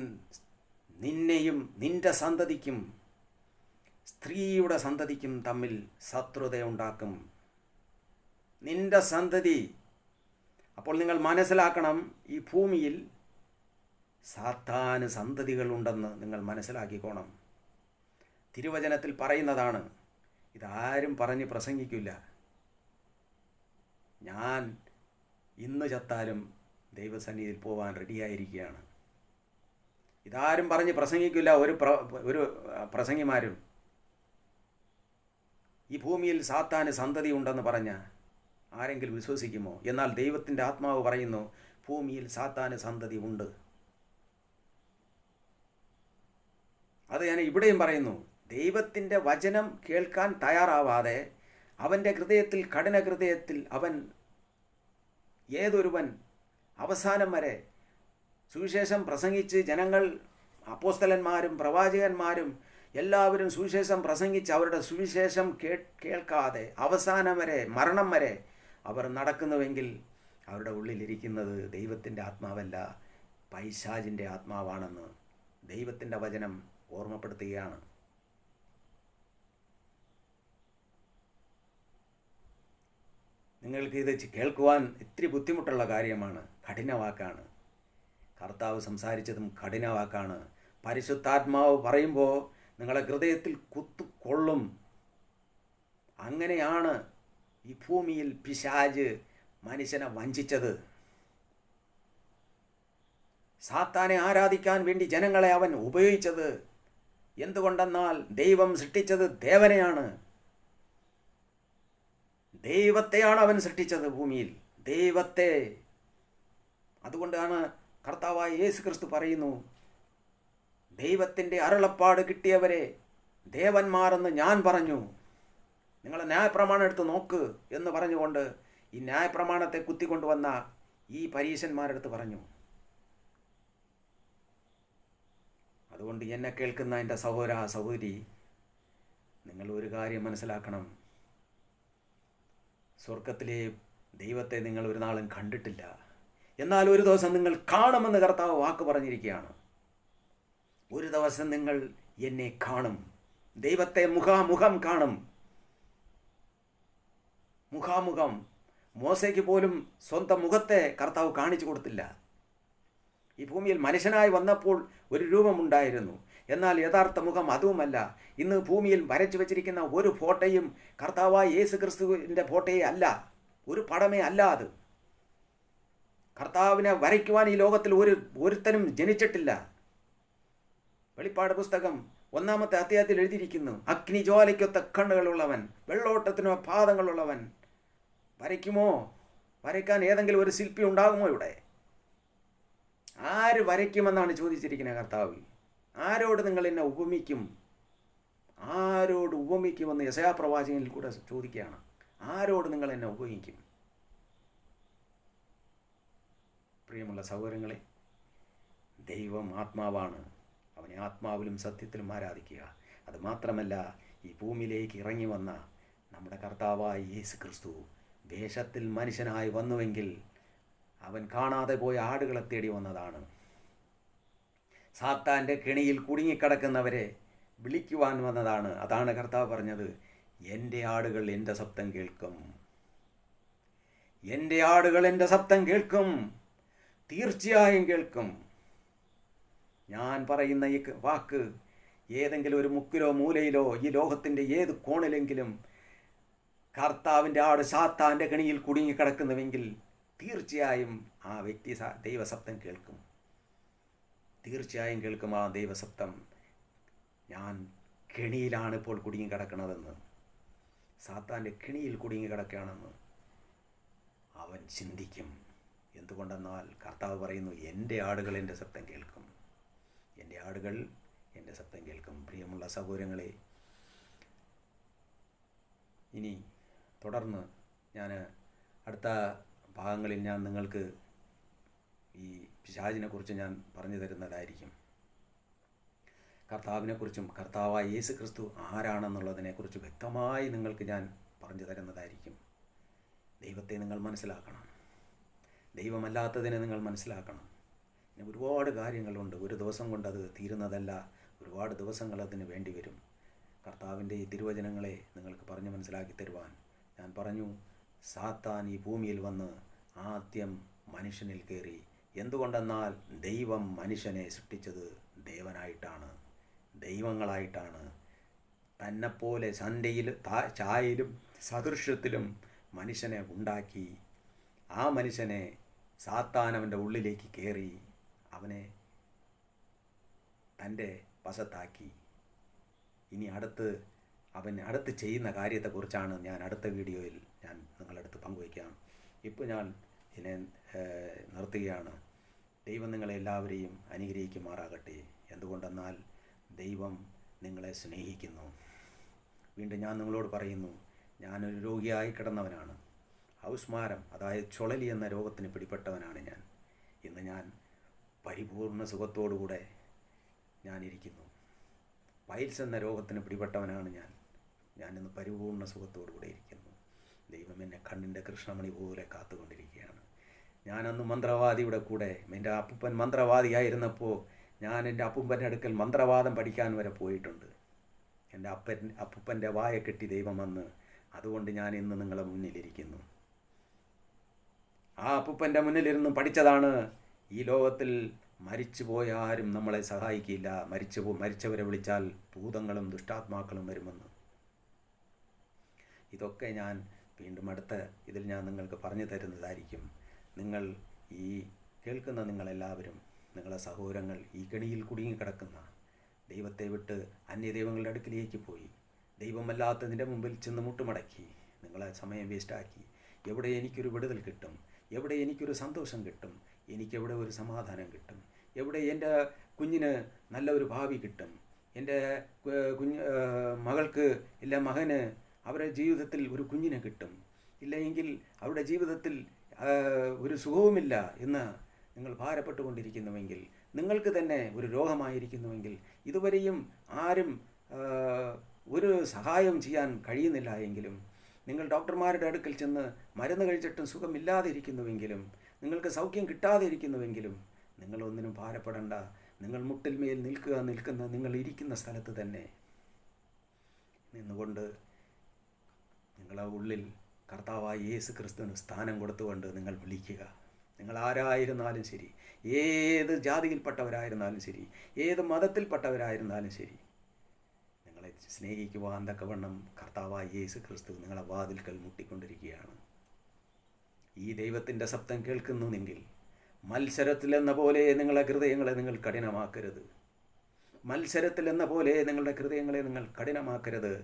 നിന്നെയും നിൻ്റെ സന്തതിക്കും സ്ത്രീയുടെ സന്തതിക്കും തമ്മിൽ ശത്രുതയുണ്ടാക്കും. നിൻ്റെ സന്തതി. അപ്പോൾ നിങ്ങൾ മനസ്സിലാക്കണം, ഈ ഭൂമിയിൽ സാത്താന് സന്തതികളുണ്ടെന്ന് നിങ്ങൾ മനസ്സിലാക്കിക്കോണം. തിരുവചനത്തിൽ പറയുന്നതാണ്. ഇതാരും പറഞ്ഞ് പ്രസംഗിക്കില്ല. ഞാൻ ഇന്ന് ചത്താലും ദൈവസന്നിധിയിൽ പോകാൻ റെഡിയായിരിക്കുകയാണ്. ഇതാരും പറഞ്ഞ് പ്രസംഗിക്കില്ല ഒരു പ്രസംഗിമാരും. ഈ ഭൂമിയിൽ സാത്താന് സന്തതി ഉണ്ടെന്ന് പറഞ്ഞ ആരെങ്കിലും വിശ്വസിക്കുമോ? എന്നാൽ ദൈവത്തിൻ്റെ ആത്മാവ് പറയുന്നു, ഭൂമിയിൽ സാത്താന് സന്തതി ഉണ്ട്. അത് ഞാൻ ഇവിടെയും പറയുന്നു. ദൈവത്തിൻ്റെ വചനം കേൾക്കാൻ തയ്യാറാവാതെ അവൻ്റെ ഹൃദയത്തിൽ, കഠിന ഹൃദയത്തിൽ ഏതൊരുവൻ അവസാനം വരെ സുവിശേഷം പ്രസംഗിച്ച് ജനങ്ങൾ, അപ്പോസ്തലന്മാരും പ്രവാചകന്മാരും എല്ലാവരും സുവിശേഷം പ്രസംഗിച്ച് അവരുടെ സുവിശേഷം കേൾക്കാതെ അവസാനം വരെ, മരണം വരെ അവർ നടക്കുന്നുവെങ്കിൽ അവരുടെ ഉള്ളിലിരിക്കുന്നത് ദൈവത്തിൻ്റെ ആത്മാവല്ല, പൈശാചിൻ്റെ ആത്മാവാണെന്ന് ദൈവത്തിൻ്റെ വചനം ഓർമ്മപ്പെടുത്തുകയാണ്. നിങ്ങൾക്ക് ഇത് കേൾക്കുവാൻ ഇത്തിരി ബുദ്ധിമുട്ടുള്ള കാര്യമാണ്, കഠിനവാക്കാണ്. കർത്താവ് സംസാരിച്ചതും കഠിനവാക്കാണ്. പരിശുദ്ധാത്മാവ് പറയുമ്പോൾ നിങ്ങളെ ഹൃദയത്തിൽ കുത്തുകൊള്ളും. അങ്ങനെയാണ് ഈ ഭൂമിയിൽ പിശാച് മനുഷ്യനെ വഞ്ചിച്ചത്. സാത്താനെ ആരാധിക്കാൻ വേണ്ടി ജനങ്ങളെ അവൻ ഉപയോഗിച്ചത്. എന്തുകൊണ്ടെന്നാൽ ദൈവം സൃഷ്ടിച്ചത് ദേവനെയാണ്. ദൈവത്തെയാണ് അവൻ സൃഷ്ടിച്ചത് ഭൂമിയിൽ, ദൈവത്തെ. അതുകൊണ്ടാണ് കർത്താവായ യേശു ക്രിസ്തു പറയുന്നു, ദൈവത്തിൻ്റെ അരുളപ്പാട് കിട്ടിയവരെ ദേവന്മാരെന്ന് ഞാൻ പറഞ്ഞു, നിങ്ങൾ ന്യായപ്രമാണം എടുത്ത് നോക്ക് എന്ന് പറഞ്ഞുകൊണ്ട് ഈ ന്യായപ്രമാണത്തെ കുത്തിക്കൊണ്ടുവന്ന ഈ പരീശന്മാരെടുത്ത് പറഞ്ഞു. അതുകൊണ്ട് എന്നെ കേൾക്കുന്ന എൻ്റെ സഹോദര സഹോദരി, നിങ്ങൾ ഒരു കാര്യം മനസ്സിലാക്കണം. സ്വർഗത്തിലെ ദൈവത്തെ നിങ്ങൾ ഒരു നാളും കണ്ടിട്ടില്ല, എന്നാൽ ഒരു ദിവസം നിങ്ങൾ കാണുമെന്ന് കർത്താവ് വാക്ക് പറഞ്ഞിരിക്കുകയാണ്. ഒരു ദിവസം നിങ്ങൾ എന്നെ കാണും, ദൈവത്തെ മുഖാമുഖം കാണും. മുഖാമുഖം. മോശയ്ക്ക് പോലും സ്വന്തം മുഖത്തെ കർത്താവ് കാണിച്ചു കൊടുത്തില്ല. ഈ ഭൂമിയിൽ മനുഷ്യനായി വന്നപ്പോൾ ഒരു രൂപമുണ്ടായിരുന്നു, എന്നാൽ യഥാർത്ഥ മുഖം അതുമല്ല. ഇന്ന് ഭൂമിയിൽ വരച്ചു വച്ചിരിക്കുന്ന ഒരു ഫോട്ടോയും കർത്താവായ യേശു ക്രിസ്തുവിൻ്റെ ഫോട്ടോയെ അല്ല, ഒരു പടമേ അല്ല അത്. കർത്താവിനെ വരയ്ക്കുവാൻ ഈ ലോകത്തിൽ ഒരുത്തനും ജനിച്ചിട്ടില്ല. വെളിപ്പാട് പുസ്തകം 1-ാമത്തെ അധ്യായത്തിൽ എഴുതിയിരിക്കുന്നു, അഗ്നിജ്വാലയ്ക്കൊത്ത കണ്ണുകളുള്ളവൻ, വെള്ളോട്ടത്തിനോ പാദങ്ങളുള്ളവൻ. വരയ്ക്കുമോ? വരയ്ക്കാൻ ഏതെങ്കിലും ഒരു ശില്പി ഉണ്ടാകുമോ ഇവിടെ? ആര് വരയ്ക്കുമെന്നാണ് ചോദിച്ചിരിക്കുന്നത് കർത്താവ്. ആരോട് നിങ്ങൾ എന്നെ ഉപമിക്കും? ആരോട് ഉപമിക്കുമെന്ന് യെശയ്യാ പ്രവാചകനിൽ കൂടെ ചോദിക്കുകയാണ്. ആരോട് നിങ്ങൾ എന്നെ ഉപമിക്കും? പ്രിയമുള്ള സഹോദരങ്ങളെ, ദൈവം ആത്മാവാണ്. അവനെ ആത്മാവിലും സത്യത്തിലും ആരാധിക്കുക. അതുമാത്രമല്ല, ഈ ഭൂമിയിലേക്ക് ഇറങ്ങി വന്ന നമ്മുടെ കർത്താവായ യേശു ക്രിസ്തു വേഷത്തിൽ മനുഷ്യനായി വന്നുവെങ്കിൽ അവൻ കാണാതെ പോയ ആടുകളെ തേടി വന്നതാണ്. സാത്താൻ്റെ കെണിയിൽ കുടുങ്ങിക്കിടക്കുന്നവരെ വിളിക്കുവാൻ വന്നതാണ്. അതാണ് കർത്താവ് പറഞ്ഞത്, എൻ്റെ ആടുകൾ എൻ്റെ ശബ്ദം കേൾക്കും. എൻ്റെ ആടുകൾ എൻ്റെ ശബ്ദം കേൾക്കും, തീർച്ചയായും കേൾക്കും. ഞാൻ പറയുന്ന ഈ വാക്ക് ഏതെങ്കിലും ഒരു മുക്കിലോ മൂലയിലോ ഈ ലോകത്തിൻ്റെ ഏത് കോണിലെങ്കിലും കർത്താവിൻ്റെ ആട് സാത്താൻ്റെ കെണിയിൽ കുടുങ്ങിക്കിടക്കുന്നുവെങ്കിൽ തീർച്ചയായും ആ വ്യക്തി ദൈവശബ്ദം കേൾക്കും. തീർച്ചയായും കേൾക്കും ആ ദൈവശബ്ദം. ഞാൻ കെണിയിലാണ് ഇപ്പോൾ കുടുങ്ങിക്കിടക്കണതെന്ന്, സാത്താൻ്റെ കെണിയിൽ കുടുങ്ങിക്കിടക്കുകയാണെന്ന് അവൻ ചിന്തിക്കും. എന്തുകൊണ്ടെന്നാൽ കർത്താവ് പറയുന്നു, എൻ്റെ ആടുകൾ എൻ്റെ ശബ്ദം കേൾക്കും, എൻ്റെ ആടുകൾ എൻ്റെ ശബ്ദം കേൾക്കും. പ്രിയമുള്ള സഹോദരങ്ങളെ, ഇനി തുടർന്ന് ഞാൻ അടുത്ത ഭാഗങ്ങളിൽ ഞാൻ നിങ്ങൾക്ക് ഈ പിശാചിനെക്കുറിച്ച് ഞാൻ പറഞ്ഞു തരുന്നതായിരിക്കും. കർത്താവിനെക്കുറിച്ചും കർത്താവായ യേശു ക്രിസ്തു ആരാണെന്നുള്ളതിനെക്കുറിച്ച് വ്യക്തമായി നിങ്ങൾക്ക് ഞാൻ പറഞ്ഞു തരുന്നതായിരിക്കും. ദൈവത്തെ നിങ്ങൾ മനസ്സിലാക്കണം, ദൈവമല്ലാത്തതിനെ നിങ്ങൾ മനസ്സിലാക്കണം. പിന്നെ ഒരുപാട് കാര്യങ്ങളുണ്ട്. ഒരു ദിവസം കൊണ്ട് അത് തീരുന്നതല്ല, ഒരുപാട് ദിവസങ്ങൾ അതിന് വേണ്ടി വരും. കർത്താവിൻ്റെ ഈ തിരുവചനങ്ങളെ നിങ്ങൾക്ക് പറഞ്ഞ് മനസ്സിലാക്കി തരുവാൻ ഞാൻ പറഞ്ഞു. സാത്താൻ ഈ ഭൂമിയിൽ വന്ന് ആദ്യം മനുഷ്യനിൽ കയറി. എന്തുകൊണ്ടെന്നാൽ ദൈവം മനുഷ്യനെ സൃഷ്ടിച്ചത് ദേവനായിട്ടാണ്, ദൈവങ്ങളായിട്ടാണ്. തന്നെപ്പോലെ ഛായയിലും സദൃശ്യത്തിലും മനുഷ്യനെ ഉണ്ടാക്കി. ആ മനുഷ്യനെ സാത്താൻ അവൻ്റെ ഉള്ളിലേക്ക് കയറി അവനെ തൻ്റെ വശത്താക്കി. ഇനി അവൻ അടുത്ത് ചെയ്യുന്ന കാര്യത്തെക്കുറിച്ചാണ് ഞാൻ അടുത്ത വീഡിയോയിൽ ഞാൻ നിങ്ങളടുത്ത് പങ്കുവയ്ക്കാം. ഇപ്പോൾ ഞാൻ ഇതിനെ നിർത്തുകയാണ്. ദൈവം നിങ്ങളെല്ലാവരെയും അനുഗ്രഹിക്കുമാറാകട്ടെ. എന്തുകൊണ്ടെന്നാൽ ദൈവം നിങ്ങളെ സ്നേഹിക്കുന്നു. വീണ്ടും ഞാൻ നിങ്ങളോട് പറയുന്നു, ഞാനൊരു രോഗിയായി കിടന്നവനാണ്. ഹൗസ്മാരം, അതായത് ചുഴലി എന്ന രോഗത്തിന് പിടിപ്പെട്ടവനാണ് ഞാൻ. ഇന്ന് ഞാൻ പരിപൂർണ സുഖത്തോടുകൂടെ ഞാനിരിക്കുന്നു. പൈൽസ് എന്ന രോഗത്തിന് പിടിപ്പെട്ടവനാണ് ഞാനിന്ന് പരിപൂർണ സുഖത്തോടുകൂടെ ഇരിക്കുന്നു. ദൈവം എന്നെ കണ്ണിൻ്റെ കൃഷ്ണമണി പോലെ കാത്തുകൊണ്ടിരിക്കുകയാണ്. ഞാനന്ന് മന്ത്രവാദിയുടെ കൂടെ, എൻ്റെ അപ്പൂപ്പൻ മന്ത്രവാദിയായിരുന്നപ്പോൾ ഞാൻ എൻ്റെ അപ്പൂപ്പൻ്റെ അടുക്കൽ മന്ത്രവാദം പഠിക്കാൻ വരെ പോയിട്ടുണ്ട്. എൻ്റെ അപ്പൂപ്പൻ്റെ വായ കെട്ടി ദൈവം വന്ന്, അതുകൊണ്ട് ഞാൻ ഇന്ന് നിങ്ങളുടെ മുന്നിലിരിക്കുന്നു. ആ അപ്പൂപ്പൻ്റെ മുന്നിലിരുന്ന് പഠിച്ചതാണ്, ഈ ലോകത്തിൽ മരിച്ചുപോയ ആരും നമ്മളെ സഹായിക്കില്ല, മരിച്ചവരെ വിളിച്ചാൽ ഭൂതങ്ങളും ദുഷ്ടാത്മാക്കളും വരുമെന്ന്. ഇതൊക്കെ ഞാൻ വീണ്ടും അടുത്ത ഇതിൽ ഞാൻ നിങ്ങൾക്ക് പറഞ്ഞു തരുന്നതായിരിക്കും. നിങ്ങൾ ഈ കേൾക്കുന്ന നിങ്ങളെല്ലാവരും, നിങ്ങളെ സഹോദരങ്ങൾ ഈ കെണിയിൽ കുടുങ്ങിക്കിടക്കുന്ന, ദൈവത്തെ വിട്ട് അന്യദൈവങ്ങളുടെ അടുക്കിലേക്ക് പോയി ദൈവമല്ലാത്തതിൻ്റെ മുമ്പിൽ ചെന്ന് മുട്ടുമടക്കി നിങ്ങളെ സമയം വേസ്റ്റാക്കി, എവിടെ എനിക്കൊരു വിടുതൽ കിട്ടും, എവിടെ എനിക്കൊരു സന്തോഷം കിട്ടും, എനിക്കെവിടെ ഒരു സമാധാനം കിട്ടും, എവിടെ എൻ്റെ കുഞ്ഞിന് നല്ല ഒരു ഭാവി കിട്ടും, എൻ്റെ മകൾക്ക് ഇല്ല മകന് അവരുടെ ജീവിതത്തിൽ ഒരു കുഞ്ഞിനെ കിട്ടും, ഇല്ലെങ്കിൽ അവരുടെ ജീവിതത്തിൽ ഒരു സുഖവുമില്ല എന്ന് നിങ്ങൾ ഭാരപ്പെട്ടുകൊണ്ടിരിക്കുന്നുവെങ്കിൽ, നിങ്ങൾക്ക് തന്നെ ഒരു രോഗമായിരിക്കുന്നുവെങ്കിൽ, ഇതുവരെയും ആരും ഒരു സഹായം ചെയ്യാൻ കഴിയുന്നില്ല എങ്കിലും, നിങ്ങൾ ഡോക്ടർമാരുടെ അടുക്കൽ ചെന്ന് മരുന്ന് കഴിച്ചിട്ടും സുഖമില്ലാതെ ഇരിക്കുന്നുവെങ്കിലും, നിങ്ങൾക്ക് സൗഖ്യം കിട്ടാതെ ഇരിക്കുന്നുവെങ്കിലും, നിങ്ങളൊന്നിനും ഭാരപ്പെടേണ്ട. നിങ്ങൾ മുട്ടിൽമേൽ നിൽക്കുന്ന നിങ്ങൾ ഇരിക്കുന്ന സ്ഥലത്ത് തന്നെ നിന്നുകൊണ്ട് നിങ്ങളെ ഉള്ളിൽ കർത്താവായ യേശു ക്രിസ്തുവിന് സ്ഥാനം കൊടുത്തുകൊണ്ട് നിങ്ങൾ വിളിക്കുക. നിങ്ങൾ ആരായിരുന്നാലും ശരി, ഏത് ജാതിയിൽപ്പെട്ടവരായിരുന്നാലും ശരി, ഏത് മതത്തിൽപ്പെട്ടവരായിരുന്നാലും ശരി, നിങ്ങളെ സ്നേഹിക്കുവാൻ തക്കവണ്ണം കർത്താവായ യേശു ക്രിസ്തു നിങ്ങളെ വാതിൽക്കൽ മുട്ടിക്കൊണ്ടിരിക്കുകയാണ്. ഈ ദൈവത്തിൻ്റെ ശബ്ദം കേൾക്കുന്നുവെങ്കിൽ മത്സരത്തിലെന്ന പോലെ നിങ്ങളുടെ ഹൃദയങ്ങളെ നിങ്ങൾ കഠിനമാക്കരുത്. മത്സരത്തിലെന്ന പോലെ നിങ്ങളുടെ ഹൃദയങ്ങളെ നിങ്ങൾ കഠിനമാക്കരുത്.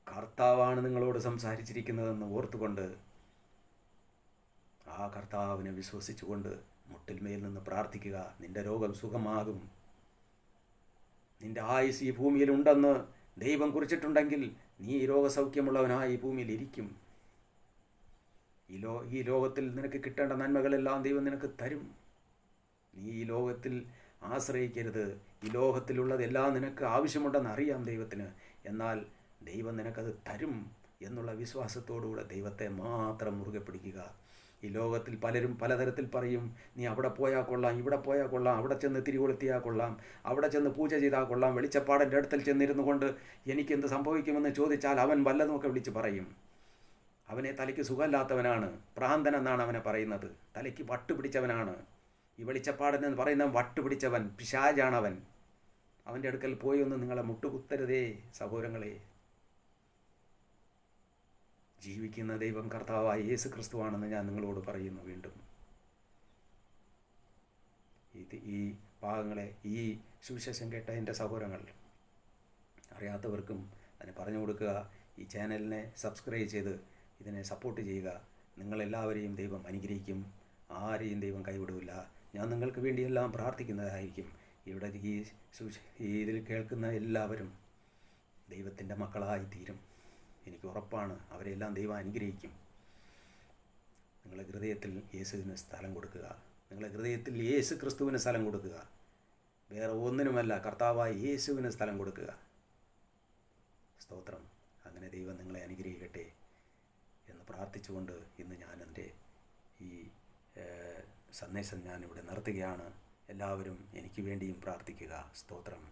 കർത്താവാണ് നിങ്ങളോട് സംസാരിച്ചിരിക്കുന്നതെന്ന് ഓർത്തുകൊണ്ട് ആ കർത്താവിനെ വിശ്വസിച്ചുകൊണ്ട് മുട്ടിൽമേൽ നിന്ന് പ്രാർത്ഥിക്കുക. നിന്റെ രോഗം സുഖമാകും. നിന്റെ ആയുസ് ഈ ഭൂമിയിൽ ഉണ്ടെന്ന് ദൈവം കുറിച്ചിട്ടുണ്ടെങ്കിൽ നീ രോഗസൗഖ്യമുള്ളവനായി ഈ ഭൂമിയിൽ ഇരിക്കും. ഈ ലോകത്തിൽ നിനക്ക് കിട്ടേണ്ട നന്മകളെല്ലാം ദൈവം നിനക്ക് തരും. നീ ഈ ലോകത്തിൽ ആശ്രയിക്കരുത്. ഈ ലോകത്തിലുള്ളതെല്ലാം നിനക്ക് ആവശ്യമുണ്ടെന്ന് അറിയാം ദൈവത്തിന്. എന്നാൽ ദൈവം നിനക്കത് തരും എന്നുള്ള വിശ്വാസത്തോടുകൂടെ ദൈവത്തെ മാത്രം മുറുകെ പിടിക്കുക. ഈ ലോകത്തിൽ പലരും പലതരത്തിൽ പറയും, നീ അവിടെ പോയാൽ കൊള്ളാം, ഇവിടെ പോയാൽ കൊള്ളാം, അവിടെ ചെന്ന് തിരികൊളുത്തിയാൽ കൊള്ളാം, അവിടെ ചെന്ന് പൂജ ചെയ്താൽ കൊള്ളാം, വെളിച്ചപ്പാടിൻ്റെ അടുത്തിൽ ചെന്നിരുന്നു കൊണ്ട് എനിക്കെന്ത് സംഭവിക്കുമെന്ന് ചോദിച്ചാൽ അവൻ വല്ലതുമൊക്കെ വിളിച്ച് പറയും. അവനെ തലയ്ക്ക് സുഖമില്ലാത്തവനാണ്, ഭ്രാന്തൻ എന്നാണ് അവനെ പറയുന്നത്. തലയ്ക്ക് വട്ടുപിടിച്ചവനാണ്. ഈ വെളിച്ചപ്പാടെന്ന് പറയുന്ന വട്ടുപിടിച്ചവൻ, പിശാചാണവൻ. അവൻ്റെ അടുക്കൽ പോയി ഒന്ന് നിങ്ങളെ മുട്ടുകുത്തരുതേ സഹോദരങ്ങളെ. ജീവിക്കുന്ന ദൈവം കർത്താവായ യേശു ക്രിസ്തുവാണെന്ന് ഞാൻ നിങ്ങളോട് പറയുന്നു. വീണ്ടും ഈ ഭാഗങ്ങളെ, ഈ സുവിശേഷം കേട്ട എൻ്റെ സഹോദരങ്ങൾ, അറിയാത്തവർക്കും അതിനെ പറഞ്ഞു കൊടുക്കുക. ഈ ചാനലിനെ സബ്സ്ക്രൈബ് ചെയ്ത് ഇതിനെ സപ്പോർട്ട് ചെയ്യുക. നിങ്ങളെല്ലാവരെയും ദൈവം അനുഗ്രഹിക്കും. ആരെയും ദൈവം കൈവിടില്ല. ഞാൻ നിങ്ങൾക്ക് വേണ്ടിയെല്ലാം പ്രാർത്ഥിക്കുന്നതായിരിക്കും. ഇവിടെ ഇതിൽ കേൾക്കുന്ന എല്ലാവരും ദൈവത്തിൻ്റെ മക്കളായി തീരും. എനിക്ക് ഉറപ്പാണ്. അവരെല്ലാം ദൈവം അനുഗ്രഹിക്കും. നിങ്ങളുടെ ഹൃദയത്തിൽ യേശുവിന് സ്ഥലം കൊടുക്കുക. നിങ്ങളുടെ ഹൃദയത്തിൽ യേശു ക്രിസ്തുവിന് സ്ഥലം കൊടുക്കുക. വേറെ ഒന്നിനുമല്ല, കർത്താവായ യേശുവിന് സ്ഥലം കൊടുക്കുക. സ്തോത്രം. അങ്ങനെ ദൈവം നിങ്ങളെ അനുഗ്രഹിക്കട്ടെ എന്ന് പ്രാർത്ഥിച്ചുകൊണ്ട് ഇന്ന് ഞാൻ എൻ്റെ ഈ സന്ദേശം ഞാനിവിടെ നിർത്തുകയാണ്. എല്ലാവരും എനിക്ക് വേണ്ടിയും പ്രാർത്ഥിക്കുക. സ്തോത്രം.